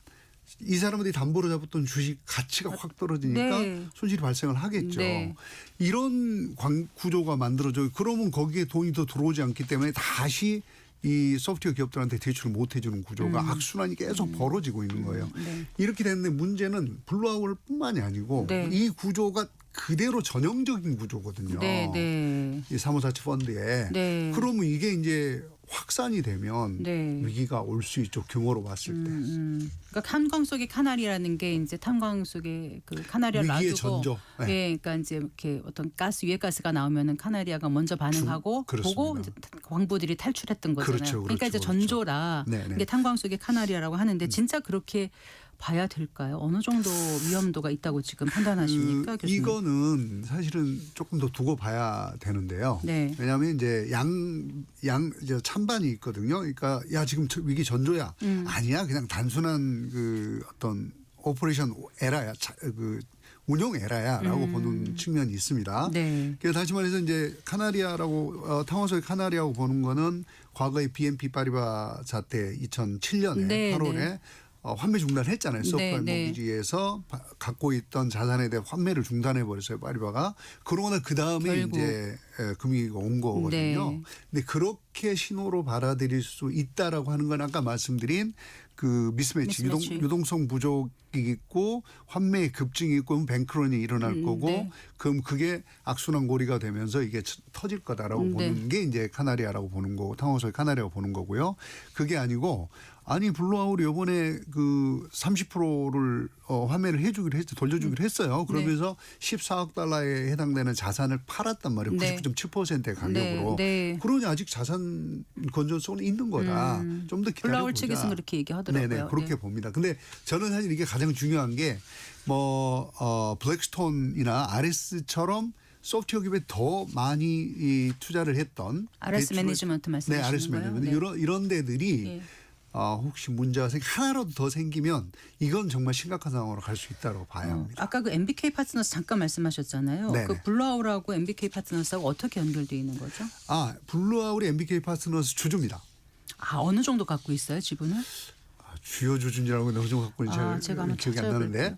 D: 이 사람들이 담보로 잡았던 주식 가치가 확 떨어지니까
A: 네.
D: 손실이 발생을 하겠죠.
A: 네.
D: 이런 구조가 만들어져요. 그러면 거기에 돈이 더 들어오지 않기 때문에 다시 이 소프트웨어 기업들한테 대출을 못 해주는 구조가 악순환이 계속 벌어지고 있는 거예요.
A: 네.
D: 이렇게 됐는데 문제는 블루아울뿐만이 아니고
A: 네.
D: 이 구조가 그대로 전형적인 구조거든요.
A: 네. 네.
D: 이 사모사치 펀드에.
A: 네.
D: 그러면 이게 이제 확산이 되면
A: 네.
D: 위기가 올 수 있죠. 규모로 봤을 때.
A: 그러니까 탄광 속의 카나리라는 게 이제 탄광 속에 그 카나리아를
D: 위기의
A: 놔두고
D: 전조. 네.
A: 예, 그러니까 이제 이렇게 어떤 가스 위에 가스가 나오면은 카나리아가 먼저 반응하고
D: 그렇습니다.
A: 보고 이제 광부들이 탈출했던 거잖아요.
D: 그렇죠,
A: 그러니까 이제
D: 그렇죠.
A: 전조라
D: 네, 네.
A: 이게 탄광 속의 카나리아라고 하는데 진짜 그렇게 봐야 될까요? 어느 정도 위험도가 있다고 지금 판단하십니까, 교수님?
D: 이거는 사실은 조금 더 두고 봐야 되는데요.
A: 네.
D: 왜냐하면 이제 이제 찬반이 있거든요. 그러니까 야 지금 위기 전조야. 아니야 그냥 단순한 그 어떤 오퍼레이션 에라야, 그 운용 에라야라고 보는 측면이 있습니다.
A: 네.
D: 그래서 다시 말해서 이제 카나리아라고 탄광석의 카나리아라고 보는 거는 과거의 BNP 파리바 사태 2007년에
A: 네,
D: 8월에
A: 네.
D: 환매 중단했잖아요. 서프라임
A: 네.
D: 모기지에서 갖고 있던 자산에 대해 환매를 중단해 버렸어요. 파리바가. 그러고 나 그 다음에
A: 결국.
D: 이제 금융위기가 온 거거든요.
A: 네.
D: 근데 그렇게 신호로 받아들일 수 있다라고 하는 건 아까 말씀드린 그 미스매치. 유동성 부족이 있고 환매의 급증이 있고 그럼 뱅크런이 일어날 거고
A: 네.
D: 그럼 그게 악순환고리가 되면서 이게 터질 거다라고
A: 네.
D: 보는 게 이제 카나리아라고 보는 거고 탕화소의 카나리아라고 보는 거고요. 그게 아니고 아니 블루아울이 이번에 그 30%를 환매를 해주기로 했죠. 돌려주기로 했어요. 그러면서 14억 달러에 해당되는 자산을 팔았단 말이에요.
A: 네.
D: 99.7%의 가격으로.
A: 네.
D: 그러니 아직 자산 건전성은 있는 거다. 좀 더 기다려보자.
A: 블라울 측에서는 그렇게 얘기하더라고요.
D: 네네 그렇게
A: 네.
D: 봅니다. 근데 저는 사실 이게 가장 중요한 게 블랙스톤이나 RS처럼 소프트웨어 기업에 더 많이 이 투자를 했던
A: RS 매니지먼트 말씀하시는
D: 네, RS
A: 거예요?
D: 매니지먼트 이런 데들이
A: 네.
D: 혹시 문제가 하나라도 더 생기면 이건 정말 심각한 상황으로 갈 수 있다고 봐야 합니다.
A: 아까 그 MBK 파트너스 잠깐 말씀하셨잖아요.
D: 네네.
A: 그 블루아울하고 MBK 파트너스하고 어떻게 연결되어 있는 거죠?
D: 블루아울이 MBK 파트너스 주주입니다.
A: 어느 정도 갖고 있어요, 지분을?
D: 주요 주주라고 너무 좀 갖고 있는
A: 제가 한번
D: 기억이 안 나는데.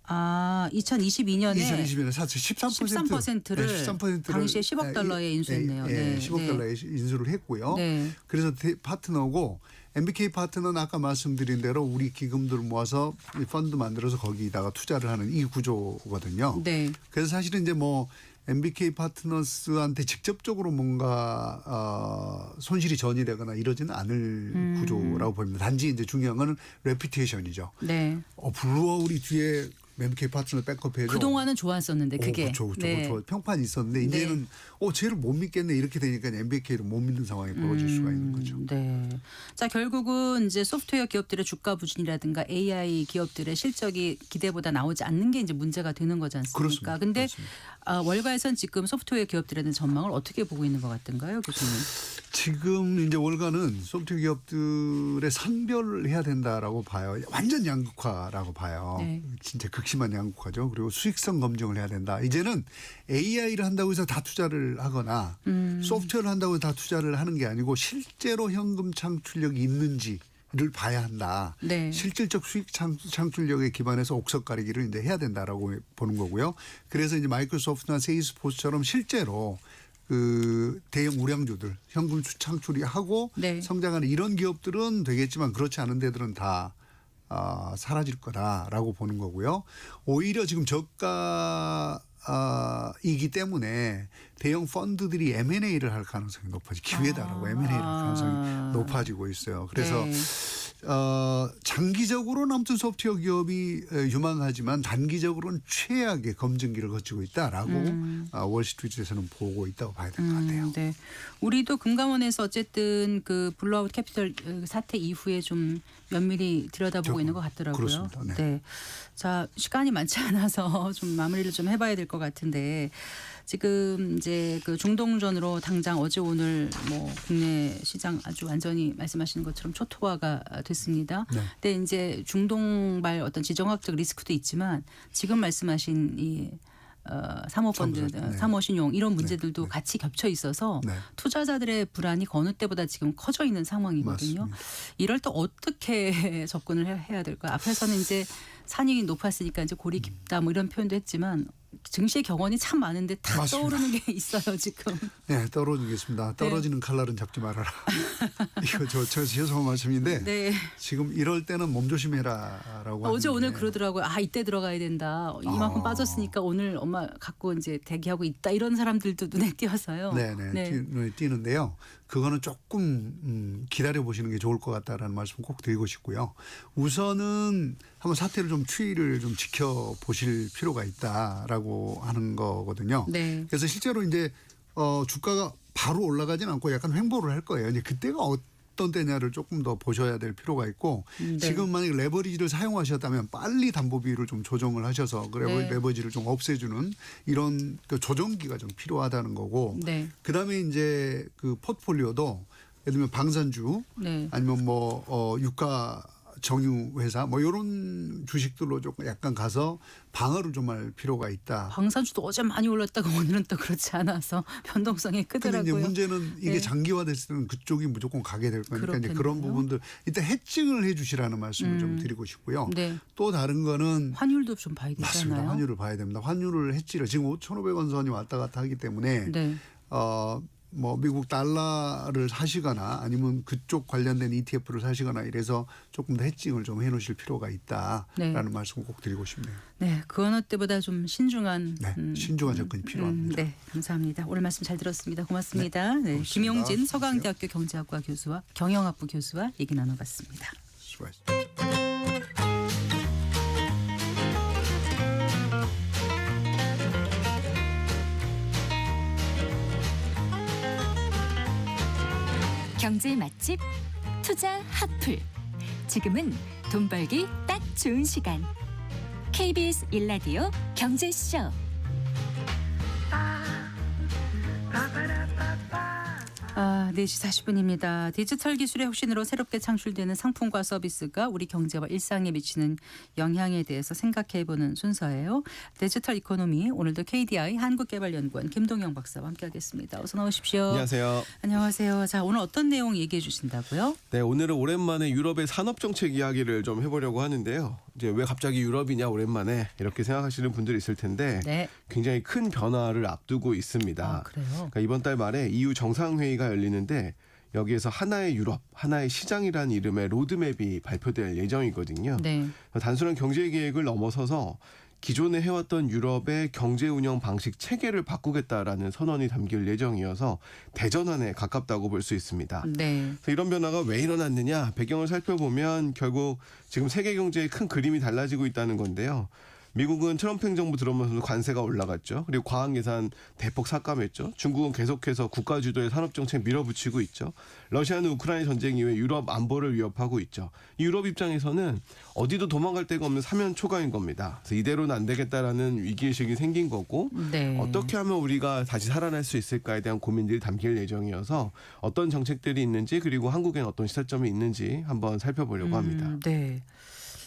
A: 2022년에
D: 2020년에 사실
A: 13%를
D: 13%를
A: 당시에 10억 달러에 인수했네요. 네.
D: 10억 달러에 인수를 했고요.
A: 네.
D: 그래서 파트너고 MBK 파트너는 아까 말씀드린 대로 우리 기금들을 모아서 이 펀드 만들어서 거기다가 투자를 하는 이 구조거든요.
A: 네.
D: 그래서 사실은 이제 뭐 MBK 파트너스한테 직접적으로 뭔가 손실이 전이되거나 이러지는 않을 구조라고 보입니다. 단지 이제 중요한 거는 레퓨테이션이죠.
A: 네.
D: 블루아울이 뒤에 MBK 파트너 백업해줘.
A: 그동안은 좋았었는데 그게.
D: 그렇죠.
A: 네.
D: 평판이 있었는데 이제는 쟤를 못 믿겠네 이렇게 되니까 MBK를 못 믿는 상황이 벌어질 수가 있는 거죠.
A: 네. 자 결국은 이제 소프트웨어 기업들의 주가 부진이라든가 AI 기업들의 실적이 기대보다 나오지 않는 게 이제 문제가 되는 거지 않습니까?
D: 그렇습니다.
A: 근데
D: 그렇습니다.
A: 월가에선 지금 소프트웨어 기업들에 대한 전망을 어떻게 보고 있는 것 같은가요, 교수님?
D: 지금 이제 월가는 소프트웨어 기업들의 선별을 해야 된다라고 봐요. 완전 양극화라고 봐요.
A: 네.
D: 진짜 극심한 양극화죠. 그리고 수익성 검증을 해야 된다. 이제는 AI를 한다고 해서 다 투자를 하거나 소프트웨어를 한다고 해서 다 투자를 하는 게 아니고 실제로 현금 창출력이 있는지를 봐야 한다.
A: 네.
D: 실질적 수익 창출력에 기반해서 옥석 가리기를 이제 해야 된다라고 보는 거고요. 그래서 이제 마이크로소프트나 세일스포스처럼 실제로 그 대형 우량주들 현금 창출이 하고
A: 네.
D: 성장하는 이런 기업들은 되겠지만 그렇지 않은 데들은 다 사라질 거다라고 보는 거고요. 오히려 지금 저가이기 때문에 대형 펀드들이 M&A를 할 가능성이 기회다라고 M&A를 할 가능성이 높아지고 있어요. 그래서
A: 네.
D: 장기적으로는 아무튼 소프트웨어 기업이 유망하지만 단기적으로는 최악의 검증기를 거치고 있다라고 월스트리트에서는 보고 있다고 봐야 될 것 같아요.
A: 네. 우리도 금감원에서 어쨌든 그 블루아웃 캐피털 사태 이후에 좀 면밀히 들여다보고 있는 것 같더라고요.
D: 그렇습니다. 네.
A: 자, 시간이 많지 않아서 좀 마무리를 좀 해봐야 될 것 같은데 지금 이제 그 중동전으로 당장 어제 오늘 뭐 국내 시장 아주 완전히 말씀하시는 것처럼 초토화가 됐습니다.
D: 네.
A: 근데 이제 중동발 어떤 지정학적 리스크도 있지만 지금 말씀하신 이 사모펀드,
D: 네.
A: 사모신용 이런 문제들도 같이 겹쳐 있어서
D: 네.
A: 투자자들의 불안이 어느 때보다 지금 커져 있는 상황이거든요.
D: 맞습니다.
A: 이럴 때 어떻게 접근을 해야 될까요? 앞에서는 이제 산이 높았으니까 이제 골이 깊다 뭐 이런 표현도 했지만 증시의 격언이 참 많은데 다
D: 맞습니다.
A: 떠오르는 게 있어요 지금.
D: 네, 떨어지겠습니다. 떨어지는 칼날은 잡지 말아라. 이거 저 죄송한 말씀인데
A: 네.
D: 지금 이럴 때는 몸조심해라라고.
A: 어제 오늘
D: 하는데
A: 그러더라고요. 이때 들어가야 된다. 이만큼 빠졌으니까 오늘 엄마 갖고 이제 대기하고 있다. 이런 사람들도 눈에 띄어서요.
D: 네네 눈에 띄는데요. 그거는 조금 기다려 보시는 게 좋을 것 같다라는 말씀 꼭 드리고 싶고요. 우선은 한번 사태를 좀 추이를 좀 지켜보실 필요가 있다라고 하는 거거든요.
A: 네.
D: 그래서 실제로 이제 주가가 바로 올라가지는 않고 약간 횡보를 할 거예요. 이제 그때가 어떤 때냐를 조금 더 보셔야 될 필요가 있고
A: 네.
D: 지금 만약에 레버리지를 사용하셨다면 빨리 담보비율을 좀 조정을 하셔서
A: 네.
D: 레버리지를 좀 없애주는 이런 그 조정기가 좀 필요하다는 거고
A: 네.
D: 그다음에 이제 그 포트폴리오도 예를 들면 방산주
A: 네.
D: 아니면 뭐 유가 정유 회사 뭐 이런 주식들로 조금 약간 가서 방어를 좀 할 필요가 있다.
A: 방산주도 어제 많이 올랐다가 오늘은 또 그렇지 않아서 변동성이
D: 근데
A: 크더라고요.
D: 이제 문제는 이게
A: 네.
D: 장기화됐을 때는 그쪽이 무조건 가게 될 거니까 이제 그런
A: 그렇겠네요.
D: 부분들 일단 해칭을 해 주시라는 말씀을 좀 드리고 싶고요.
A: 네.
D: 또 다른 거는
A: 환율도 좀 봐야
D: 맞습니다.
A: 되잖아요.
D: 환율을 봐야 됩니다. 환율을 해치를 지금 5,500원 선이 왔다 갔다 하기 때문에
A: 네.
D: 뭐 미국 달러를 사시거나 아니면 그쪽 관련된 ETF를 사시거나 이래서 조금 더 해칭을 좀 해놓으실 필요가 있다라는 말씀 꼭 드리고 싶네요.
A: 네, 그 어느 때보다 좀 신중한
D: 네, 신중한 접근이 필요합니다.
A: 네, 감사합니다. 오늘 말씀 잘 들었습니다. 고맙습니다. 네,
D: 고맙습니다.
A: 김용진 서강대학교 경제학과 교수와 경영학부 교수와 얘기 나눠봤습니다.
D: 수고하셨습니다.
E: 경제 맛집 투자 핫플. 지금은 돈 벌기 딱 좋은 시간. KBS 1라디오 경제쇼.
A: 아, 4시 40분입니다. 디지털 기술의 혁신으로 새롭게 창출되는 상품과 서비스가 우리 경제와 일상에 미치는 영향에 대해서 생각해보는 순서예요. 디지털 이코노미, 오늘도 KDI 한국개발연구원 김동영 박사와 함께하겠습니다. 어서 나오십시오.
F: 안녕하세요.
A: 안녕하세요. 자, 오늘 어떤 내용 얘기해 주신다고요?
F: 네, 오늘은 오랜만에 유럽의 산업 정책 이야기를 좀 해보려고 하는데요. 이제 왜 갑자기 유럽이냐 오랜만에 이렇게 생각하시는 분들이 있을 텐데
A: 네.
F: 굉장히 큰 변화를 앞두고 있습니다.
A: 아, 그래요?
F: 그러니까 이번 달 말에 EU 정상회의가 열리는데 여기에서 하나의 유럽, 하나의 시장이라는 이름의 로드맵이 발표될 예정이거든요.
A: 네.
F: 단순한 경제 계획을 넘어서서 기존에 해왔던 유럽의 경제 운영 방식 체계를 바꾸겠다라는 선언이 담길 예정이어서 대전환에 가깝다고 볼 수 있습니다.
A: 네.
F: 그래서 이런 변화가 왜 일어났느냐 배경을 살펴보면 결국 지금 세계 경제의 큰 그림이 달라지고 있다는 건데요. 미국은 트럼프 행정부 들어오면서 관세가 올라갔죠. 그리고 과학 예산 대폭 삭감했죠. 중국은 계속해서 국가 주도의 산업 정책 밀어붙이고 있죠. 러시아는 우크라이나 전쟁 이후에 유럽 안보를 위협하고 있죠. 이 유럽 입장에서는 어디도 도망갈 데가 없는 사면 초가인 겁니다. 그래서 이대로는 안 되겠다라는 위기의식이 생긴 거고
A: 네.
F: 어떻게 하면 우리가 다시 살아날 수 있을까에 대한 고민들이 담길 예정이어서 어떤 정책들이 있는지 그리고 한국엔 어떤 시사점이 있는지 한번 살펴보려고 합니다.
A: 네.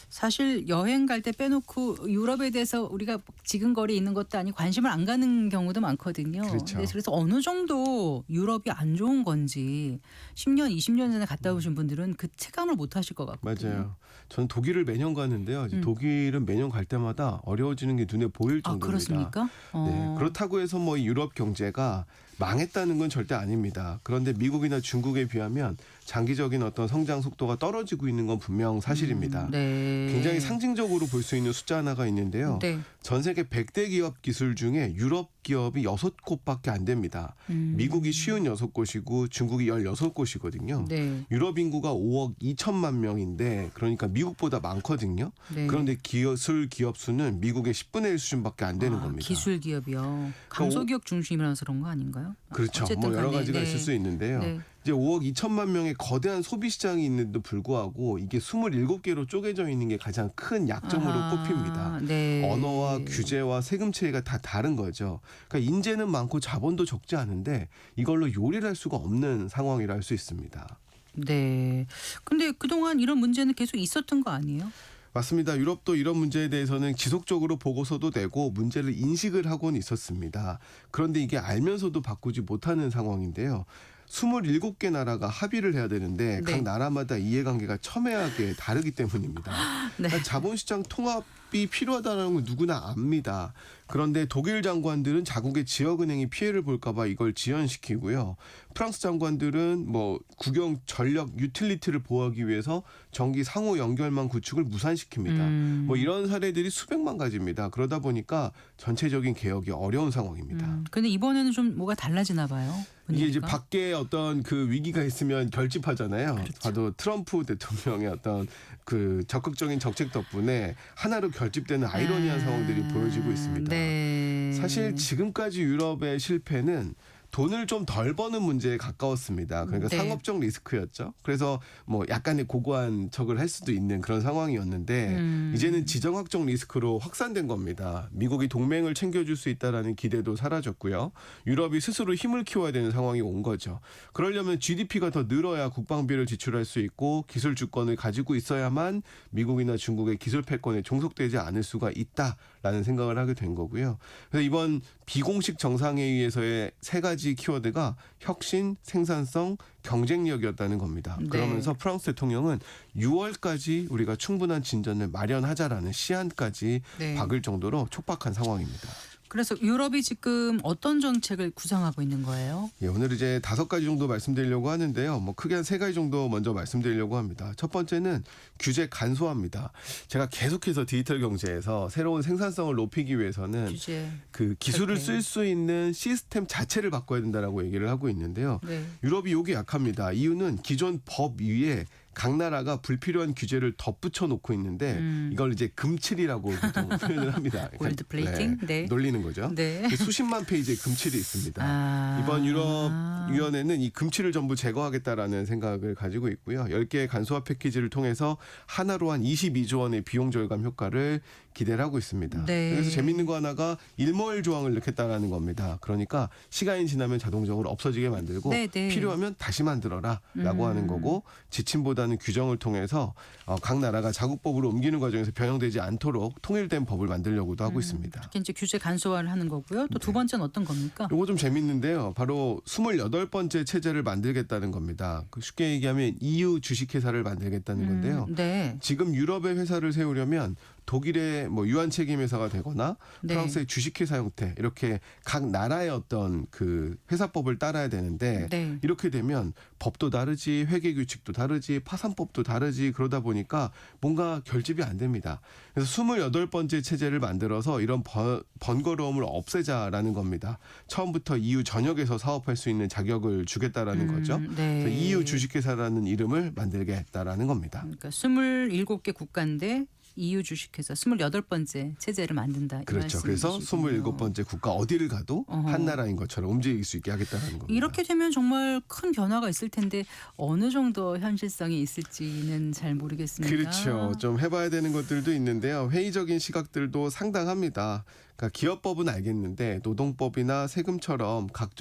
A: 사실 여행 갈 때 빼놓고 유럽에 대해서 우리가 지근거리 있는 것도 아니고 관심을 안 가는 경우도 많거든요.
F: 그렇죠.
A: 네, 그래서 어느 정도 유럽이 안 좋은 건지 10년, 20년 전에 갔다 오신 분들은 그 체감을 못 하실 것 같거든요.
F: 맞아요. 저는 독일을 매년 가는데요. 이제 독일은 매년 갈 때마다 어려워지는 게 눈에 보일
A: 아,
F: 정도입니다.
A: 그렇습니까?
F: 네, 그렇다고 해서 뭐 유럽 경제가 망했다는 건 절대 아닙니다. 그런데 미국이나 중국에 비하면 장기적인 어떤 성장 속도가 떨어지고 있는 건 분명 사실입니다.
A: 네.
F: 굉장히 상징적으로 볼 수 있는 숫자 하나가 있는데요.
A: 네.
F: 전 세계 100대 기업 기술 중에 유럽 기업이 6곳밖에 안 됩니다. 미국이 56곳이고 중국이 16곳이거든요.
A: 네.
F: 유럽 인구가 5억 2천만 명인데 그러니까 미국보다 많거든요.
A: 네.
F: 그런데 기술 기업 수는 미국의 10분의 1 수준밖에 안 되는 겁니다.
A: 기술 기업이요. 강소기업 중심이라서 그런 거 아닌가요?
F: 그렇죠.
A: 어쨌든
F: 뭐 여러
A: 간에.
F: 가지가
A: 네.
F: 있을 수 있는데요.
A: 네.
F: 이제 5억 2천만 명의 거대한 소비 시장이 있는데도 불구하고 이게 27개로 쪼개져 있는 게 가장 큰 약점으로
A: 아하,
F: 꼽힙니다.
A: 네.
F: 언어와 규제와 세금 체계가 다 다른 거죠. 그러니까 인재는 많고 자본도 적지 않은데 이걸로 요리를 할 수가 없는 상황이라 할 수 있습니다.
A: 네. 근데 그동안 이런 문제는 계속 있었던 거 아니에요?
F: 맞습니다. 유럽도 이런 문제에 대해서는 지속적으로 보고서도 내고 문제를 인식을 하고는 있었습니다. 그런데 이게 알면서도 바꾸지 못하는 상황인데요. 27개 나라가 합의를 해야 되는데
A: 네.
F: 각 나라마다 이해관계가 첨예하게 다르기 때문입니다.
A: 네.
F: 그러니까 자본시장 통합이 필요하다는 건 누구나 압니다. 그런데 독일 장관들은 자국의 지역은행이 피해를 볼까 봐 이걸 지연시키고요. 프랑스 장관들은 뭐 국영 전력 유틸리티를 보호하기 위해서 전기 상호 연결망 구축을 무산시킵니다. 뭐 이런 사례들이 수백만 가지입니다. 그러다 보니까 전체적인 개혁이 어려운 상황입니다.
A: 근데 이번에는 좀 뭐가 달라지나 봐요.
F: 이게 이제
A: 분위기가.
F: 밖에 어떤 그 위기가 있으면 결집하잖아요.
A: 그렇죠.
F: 봐도 트럼프 대통령의 어떤 그 적극적인 정책 덕분에 하나로 결집되는 아이러니한 상황들이 보여지고 있습니다.
A: 네.
F: 사실 지금까지 유럽의 실패는 돈을 좀 덜 버는 문제에 가까웠습니다. 그러니까
A: 네.
F: 상업적 리스크였죠. 그래서 뭐 약간의 고고한 척을 할 수도 있는 그런 상황이었는데 이제는 지정학적 리스크로 확산된 겁니다. 미국이 동맹을 챙겨줄 수 있다라는 기대도 사라졌고요. 유럽이 스스로 힘을 키워야 되는 상황이 온 거죠. 그러려면 GDP가 더 늘어야 국방비를 지출할 수 있고 기술 주권을 가지고 있어야만 미국이나 중국의 기술 패권에 종속되지 않을 수가 있다라는 생각을 하게 된 거고요. 그래서 이번 비공식 정상회의에서의 세 가지 키워드가 혁신, 생산성, 경쟁력이었다는 겁니다.
A: 네.
F: 그러면서 프랑스 대통령은 6월까지 우리가 충분한 진전을 마련하자라는 시한까지
A: 네.
F: 박을 정도로 촉박한 상황입니다.
A: 그래서 유럽이 지금 어떤 정책을 구상하고 있는 거예요?
F: 예, 오늘 이제 5가지 정도 말씀드리려고 하는데요. 뭐 크게 한 3가지 정도 먼저 말씀드리려고 합니다. 첫 번째는 규제 간소화입니다. 제가 계속해서 디지털 경제에서 새로운 생산성을 높이기 위해서는
A: 규제.
F: 그 기술을
A: 절대.
F: 쓸 수 있는 시스템 자체를 바꿔야 된다라고 얘기를 하고 있는데요.
A: 네.
F: 유럽이 요게 약합니다. 이유는 기존 법 위에 각 나라가 불필요한 규제를 덧붙여 놓고 있는데 이걸 이제 금칠이라고 보통 표현을 합니다.
A: 골드 플레이팅? 네.
F: 놀리는 거죠.
A: 네.
F: 수십만 페이지의 금칠이 있습니다.
A: 아.
F: 이번 유럽위원회는 이 금칠을 전부 제거하겠다라는 생각을 가지고 있고요. 10개의 간소화 패키지를 통해서 하나로 한 22조 원의 비용 절감 효과를 기대를 하고 있습니다.
A: 네.
F: 그래서 재밌는 거 하나가 일몰 조항을 넣겠다라는 겁니다. 그러니까 시간이 지나면 자동적으로 없어지게 만들고
A: 네, 네.
F: 필요하면 다시 만들어라라고 하는 거고 지침보다는 규정을 통해서 각 나라가 자국법으로 옮기는 과정에서 변형되지 않도록 통일된 법을 만들려고도 하고 있습니다.
A: 특히 이제 규제 간소화를 하는 거고요. 또 두 번째는 어떤 겁니까?
F: 요거 좀 재밌는데요. 바로 28번째 체제를 만들겠다는 겁니다. 쉽게 얘기하면 EU 주식회사를 만들겠다는 건데요.
A: 네.
F: 지금 유럽의 회사를 세우려면 독일의 뭐 유한 책임 회사가 되거나
A: 네.
F: 프랑스의 주식회사 형태 이렇게 각 나라의 어떤 그 회사법을 따라야 되는데
A: 네.
F: 이렇게 되면 법도 다르지 회계 규칙도 다르지 파산법도 다르지 그러다 보니까 뭔가 결집이 안 됩니다. 그래서 28번째 체제를 만들어서 이런 번거로움을 없애자라는 겁니다. 처음부터 EU 전역에서 사업할 수 있는 자격을 주겠다라는 거죠.
A: 네.
F: 그래서 EU 주식회사라는 이름을 만들겠다라는 겁니다.
A: 그러니까 27개 국가인데 EU 주식회사 28번째 체제를 만든다. 이
F: 그렇죠. 그래서
A: 말씀이시군요.
F: 27번째 국가 어디를 가도
A: 어허.
F: 한 나라인 것처럼 움직일 수 있게 하겠다는 겁니다.
A: 이렇게 되면 정말 큰 변화가 있을 텐데 어느 정도 현실성이 있을지는 잘 모르겠습니다.
F: 그렇죠. 좀 해봐야 되는 것들도 있는데요. 회의적인 시각들도 상당합니다. 그러니까 기업법은 알겠는데 노동법이나 세금처럼 각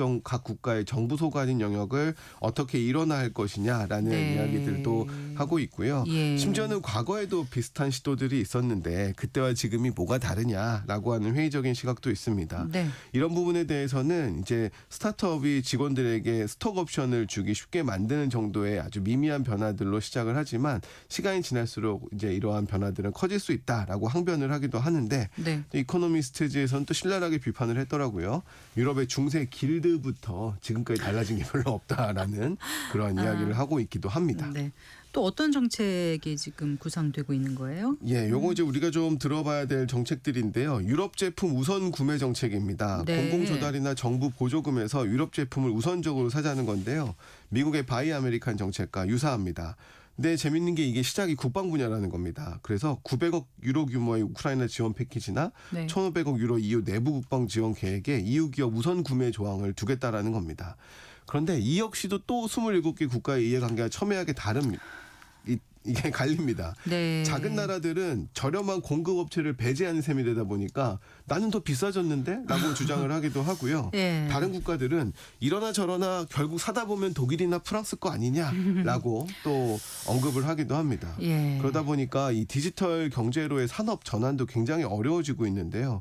F: 국가의 정부 소관인 영역을 어떻게 일원화할 것이냐라는
A: 네.
F: 이야기들도 하고 있고요.
A: 예.
F: 심지어는 과거에도 비슷한 시도들이 있었는데 그때와 지금이 뭐가 다르냐라고 하는 회의적인 시각도 있습니다.
A: 네.
F: 이런 부분에 대해서는 이제 스타트업이 직원들에게 스톡 옵션을 주기 쉽게 만드는 정도의 아주 미미한 변화들로 시작을 하지만 시간이 지날수록 이제 이러한 변화들은 커질 수 있다라고 항변을 하기도 하는데
A: 네.
F: 이코노미스트지에서는 또 신랄하게 비판을 했더라고요. 유럽의 중세 길드부터 지금까지 달라진 게 별로 없다라는 그런 이야기를 하고 있기도 합니다.
A: 네. 또 어떤 정책이 지금 구상되고 있는 거예요?
F: 예, 요거 이제 우리가 좀 들어봐야 될 정책들인데요. 유럽 제품 우선 구매 정책입니다.
A: 네.
F: 공공 조달이나 정부 보조금에서 유럽 제품을 우선적으로 사자는 건데요. 미국의 바이 아메리칸 정책과 유사합니다. 근데 재밌는 게 이게 시작이 국방 분야라는 겁니다. 그래서 900억 유로 규모의 우크라이나 지원 패키지나
A: 네.
F: 1,500억 유로 EU 내부 국방 지원 계획에 EU 기업 우선 구매 조항을 두겠다라는 겁니다. 그런데 이 역시도 또 27개 국가의 이해관계가 첨예하게 다릅니다. 이게 갈립니다.
A: 네.
F: 작은 나라들은 저렴한 공급업체를 배제하는 셈이 되다 보니까 나는 더 비싸졌는데? 라고 주장을 하기도 하고요.
A: 예.
F: 다른 국가들은 이러나 저러나 결국 사다 보면 독일이나 프랑스 거 아니냐라고 또 언급을 하기도 합니다.
A: 예.
F: 그러다 보니까 이 디지털 경제로의 산업 전환도 굉장히 어려워지고 있는데요.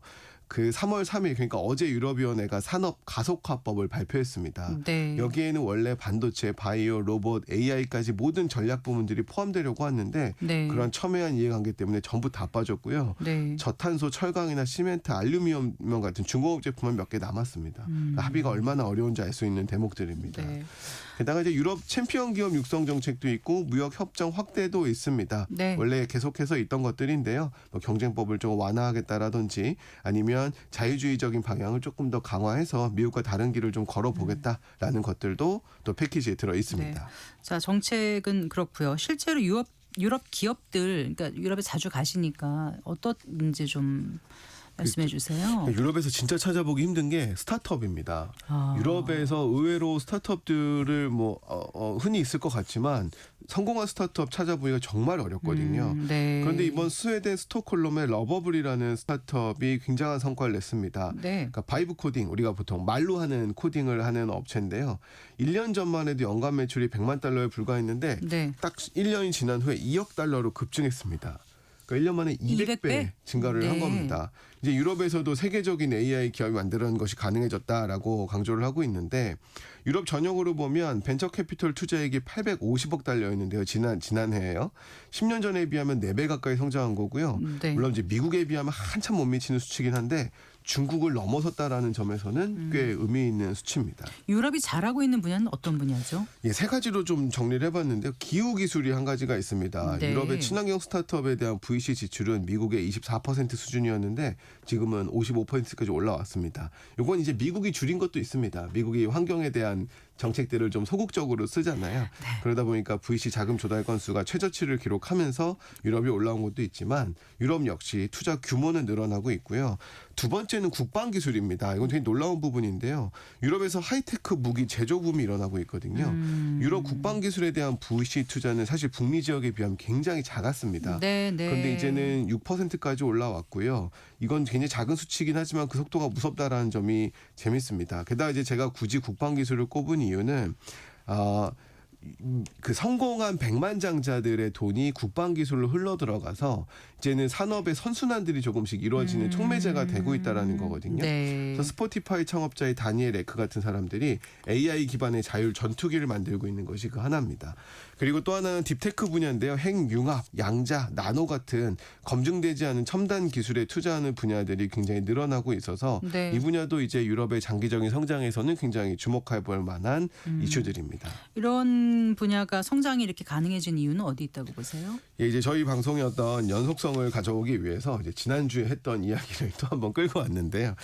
F: 그 3월 3일 그러니까 어제 유럽위원회가 산업 가속화법을 발표했습니다.
A: 네.
F: 여기에는 원래 반도체, 바이오, 로봇, AI까지 모든 전략 부문들이 포함되려고 하는데
A: 네.
F: 그런 첨예한 이해관계 때문에 전부 다 빠졌고요.
A: 네.
F: 저탄소, 철강이나 시멘트, 알루미늄 같은 중공업 제품은 몇 개 남았습니다. 합의가 얼마나 어려운지 알 수 있는 대목들입니다.
A: 네.
F: 게다가 이제 유럽 챔피언 기업 육성 정책도 있고 무역 협정 확대도 있습니다.
A: 네.
F: 원래 계속해서 있던 것들인데요. 뭐 경쟁법을 좀 완화하겠다라든지 아니면 자유주의적인 방향을 조금 더 강화해서 미국과 다른 길을 좀 걸어보겠다라는 것들도 또 패키지에 들어 있습니다.
A: 네. 자, 정책은 그렇고요. 실제로 유럽 기업들, 그러니까 유럽에 자주 가시니까 어떤지 좀 말씀해 주세요.
F: 유럽에서 진짜 찾아보기 힘든 게 스타트업입니다.
A: 아.
F: 유럽에서 의외로 스타트업들을 뭐 흔히 있을 것 같지만 성공한 스타트업 찾아보기가 정말 어렵거든요.
A: 네.
F: 그런데 이번 스웨덴 스톡홀름의 러버블이라는 스타트업이 굉장한 성과를 냈습니다.
A: 네.
F: 그러니까 바이브 코딩, 우리가 보통 말로 하는 코딩을 하는 업체인데요. 1년 전만 해도 연간 매출이 100만 달러에 불과했는데
A: 네.
F: 딱 1년이 지난 후에 2억 달러로 급증했습니다. 그러니까 1년 만에 200배 증가를
A: 네.
F: 한 겁니다. 이제 유럽에서도 세계적인 AI 기업이 만들어낸 것이 가능해졌다라고 강조를 하고 있는데 유럽 전역으로 보면 벤처 캐피털 투자액이 850억 달러였는데요. 지난해에요. 10년 전에 비하면 4배 가까이 성장한 거고요.
A: 네.
F: 물론 이제 미국에 비하면 한참 못 미치는 수치긴 한데 중국을 넘어섰다라는 점에서는 꽤 의미 있는 수치입니다.
A: 유럽이 잘하고 있는 분야는 어떤 분야죠?
F: 예, 세 가지로 좀 정리를 해봤는데요. 기후 기술이 한 가지가 있습니다.
A: 네.
F: 유럽의 친환경 스타트업에 대한 VC 지출은 미국의 24% 수준이었는데 지금은 55%까지 올라왔습니다. 이건 이제 미국이 줄인 것도 있습니다. 미국이 환경에 대한 정책들을 좀 소극적으로 쓰잖아요. 그러다 보니까 VC 자금 조달 건수가 최저치를 기록하면서 유럽이 올라온 것도 있지만 유럽 역시 투자 규모는 늘어나고 있고요. 두 번째는 국방 기술입니다. 이건 되게 놀라운 부분인데요. 유럽에서 하이테크 무기 제조 붐이 일어나고 있거든요. 유럽 국방 기술에 대한 VC 투자는 사실 북미 지역에 비하면 굉장히 작았습니다.
A: 네, 네.
F: 그런데 이제는 6%까지 올라왔고요. 이건 굉장히 작은 수치이긴 하지만 그 속도가 무섭다라는 점이 재밌습니다. 게다가 이제 제가 굳이 국방 기술을 꼽은 이유는 그 성공한 백만장자들의 돈이 국방 기술로 흘러 들어가서 이제는 산업의 선순환들이 조금씩 이루어지는 촉매제가 되고 있다라는 거거든요.
A: 네.
F: 그래서 스포티파이 창업자의 다니엘 에크 같은 사람들이 AI 기반의 자율 전투기를 만들고 있는 것이 그 하나입니다. 그리고 또 하나는 딥테크 분야인데요. 핵융합, 양자, 나노 같은 검증되지 않은 첨단 기술에 투자하는 분야들이 굉장히 늘어나고 있어서
A: 네.
F: 이 분야도 이제 유럽의 장기적인 성장에서는 굉장히 주목해 볼 만한 이슈들입니다.
A: 이런 분야가 성장이 이렇게 가능해진 이유는 어디 있다고 보세요?
F: 예, 이제 저희 방송의 어떤 연속성을 가져오기 위해서 이제 지난주에 했던 이야기를 또 한번 끌고 왔는데요.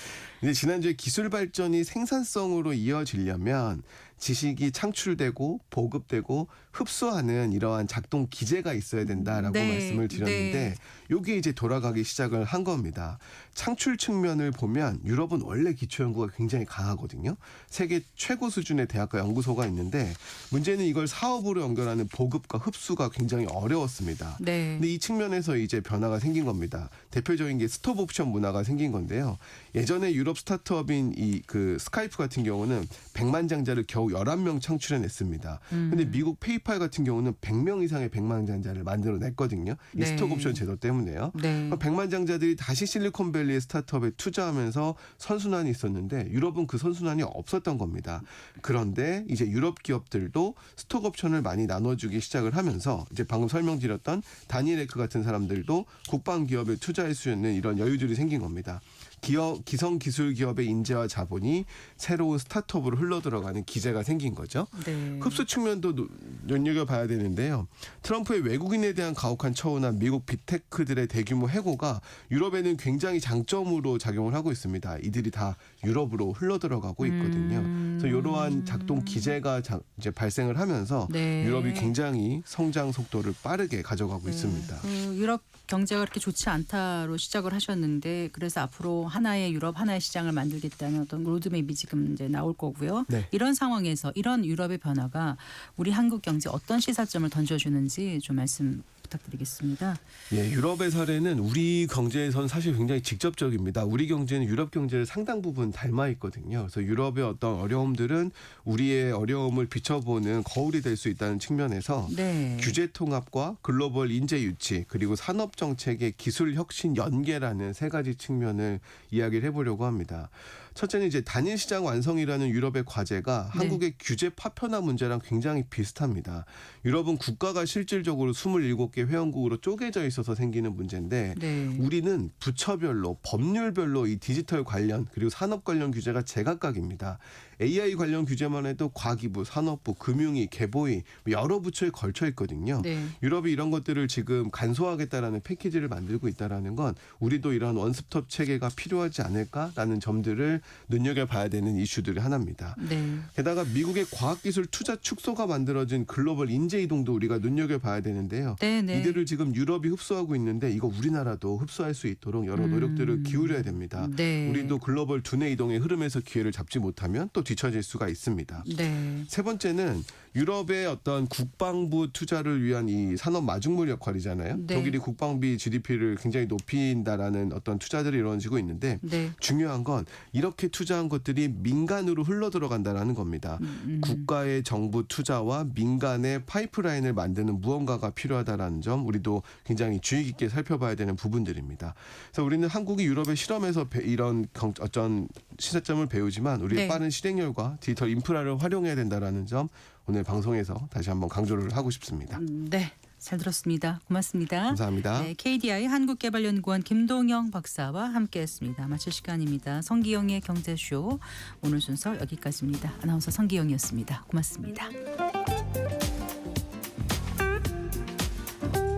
F: 이제 지난주에 기술 발전이 생산성으로 이어지려면 지식이 창출되고 보급되고 흡수하는 이러한 작동 기제가 있어야 된다라고
A: 네,
F: 말씀을 드렸는데 이게 이제 돌아가기 시작을 한 겁니다. 창출 측면을 보면 유럽은 원래 기초연구가 굉장히 강하거든요. 세계 최고 수준의 대학과 연구소가 있는데 문제는 이걸 사업으로 연결하는 보급과 흡수가 굉장히 어려웠습니다.
A: 네.
F: 근데 이 측면에서 이제 변화가 생긴 겁니다. 대표적인 게 스톱 옵션 문화가 생긴 건데요. 예전에 유럽 스타트업인 이 그 스카이프 같은 경우는 100만장자를 겨우 11명 창출해냈습니다. 근데 미국 페이팔 같은 경우는 100명 이상의 100만장자를 만들어냈거든요. 이
A: 네.
F: 스톡 옵션 제도 때문에요.
A: 네.
F: 100만장자들이 다시 실리콘밸리의 스타트업에 투자하면서 선순환이 있었는데 유럽은 그 선순환이 없었던 겁니다. 그런데 이제 유럽 기업들도 스톡 옵션을 많이 나눠주기 시작을 하면서 이제 방금 설명드렸던 다니엘 에크 같은 사람들도 국방 기업에 투자할 수 있는 이런 여유들이 생긴 겁니다. 기성 기술 기업의 인재와 자본이 새로운 스타트업으로 흘러들어가는 기제가 생긴 거죠.
A: 네.
F: 흡수 측면도 눈여겨봐야 되는데요. 트럼프의 외국인에 대한 가혹한 처우나 미국 빅테크들의 대규모 해고가 유럽에는 굉장히 장점으로 작용을 하고 있습니다. 이들이 다 유럽으로 흘러들어가고 있거든요. 그래서 이러한 작동 기제가 이제 발생을 하면서
A: 네.
F: 유럽이 굉장히 성장 속도를 빠르게 가져가고 있습니다.
A: 그 유럽 경제가 그렇게 좋지 않다로 시작을 하셨는데 그래서 앞으로 하나의 유럽 하나의 시장을 만들겠다는 어떤 로드맵이 지금 이제 나올 거고요.
F: 네.
A: 이런 상황에서 이런 유럽의 변화가 우리 한국 경제 어떤 시사점을 던져주는지 좀 말씀 부탁드리겠습니다.
F: 예, 유럽의 사례는 우리 경제에선 사실 굉장히 직접적입니다. 우리 경제는 유럽 경제를 상당 부분 닮아 있거든요. 그래서 유럽의 어떤 어려움들은 우리의 어려움을 비춰보는 거울이 될 수 있다는 측면에서
A: 네.
F: 규제 통합과 글로벌 인재 유치 그리고 산업 정책의 기술 혁신 연계라는 세 가지 측면을 이야기를 해보려고 합니다. 첫째는 이제 단일 시장 완성이라는 유럽의 과제가
A: 네.
F: 한국의 규제 파편화 문제랑 굉장히 비슷합니다. 유럽은 국가가 실질적으로 27개 회원국으로 쪼개져 있어서 생기는 문제인데
A: 네.
F: 우리는 부처별로 법률별로 이 디지털 관련 그리고 산업 관련 규제가 제각각입니다. AI 관련 규제만 해도 과기부, 산업부, 금융위, 개보위 여러 부처에 걸쳐 있거든요.
A: 네.
F: 유럽이 이런 것들을 지금 간소화하겠다라는 패키지를 만들고 있다라는 건 우리도 이러한 원스톱 체계가 필요하지 않을까라는 점들을 눈여겨봐야 되는 이슈들이 하나입니다.
A: 네.
F: 게다가 미국의 과학기술 투자 축소가 만들어진 글로벌 인재 이동도 우리가 눈여겨봐야 되는데요.
A: 네. 네.
F: 이들을 지금 유럽이 흡수하고 있는데 이거 우리나라도 흡수할 수 있도록 여러 노력들을 기울여야 됩니다.
A: 네.
F: 우리도 글로벌 두뇌 이동의 흐름에서 기회를 잡지 못하면 또 뒤처질 수가 있습니다.
A: 네.
F: 세 번째는 유럽의 어떤 국방부 투자를 위한 이 산업 마중물 역할이잖아요.
A: 네.
F: 독일이 국방비 GDP를 굉장히 높인다라는 어떤 투자들이 이루어지고 있는데
A: 네.
F: 중요한 건 이렇게 투자한 것들이 민간으로 흘러 들어간다라는 겁니다. 국가의 정부 투자와 민간의 파이프라인을 만드는 무언가가 필요하다라는 점 우리도 굉장히 주의 깊게 살펴봐야 되는 부분들입니다. 그래서 우리는 한국이 유럽의 실험에서 이런 어떤 시사점을 배우지만 우리의
A: 네.
F: 빠른 실행력과 디지털 인프라를 활용해야 된다라는 점 오늘 방송에서 다시 한번 강조를 하고 싶습니다.
A: 네. 잘 들었습니다. 고맙습니다.
F: 감사합니다.
A: 네, KDI 한국개발연구원 김동영 박사와 함께했습니다. 마칠 시간입니다. 성기영의 경제쇼 오늘 순서 여기까지입니다. 아나운서 성기영이었습니다. 고맙습니다.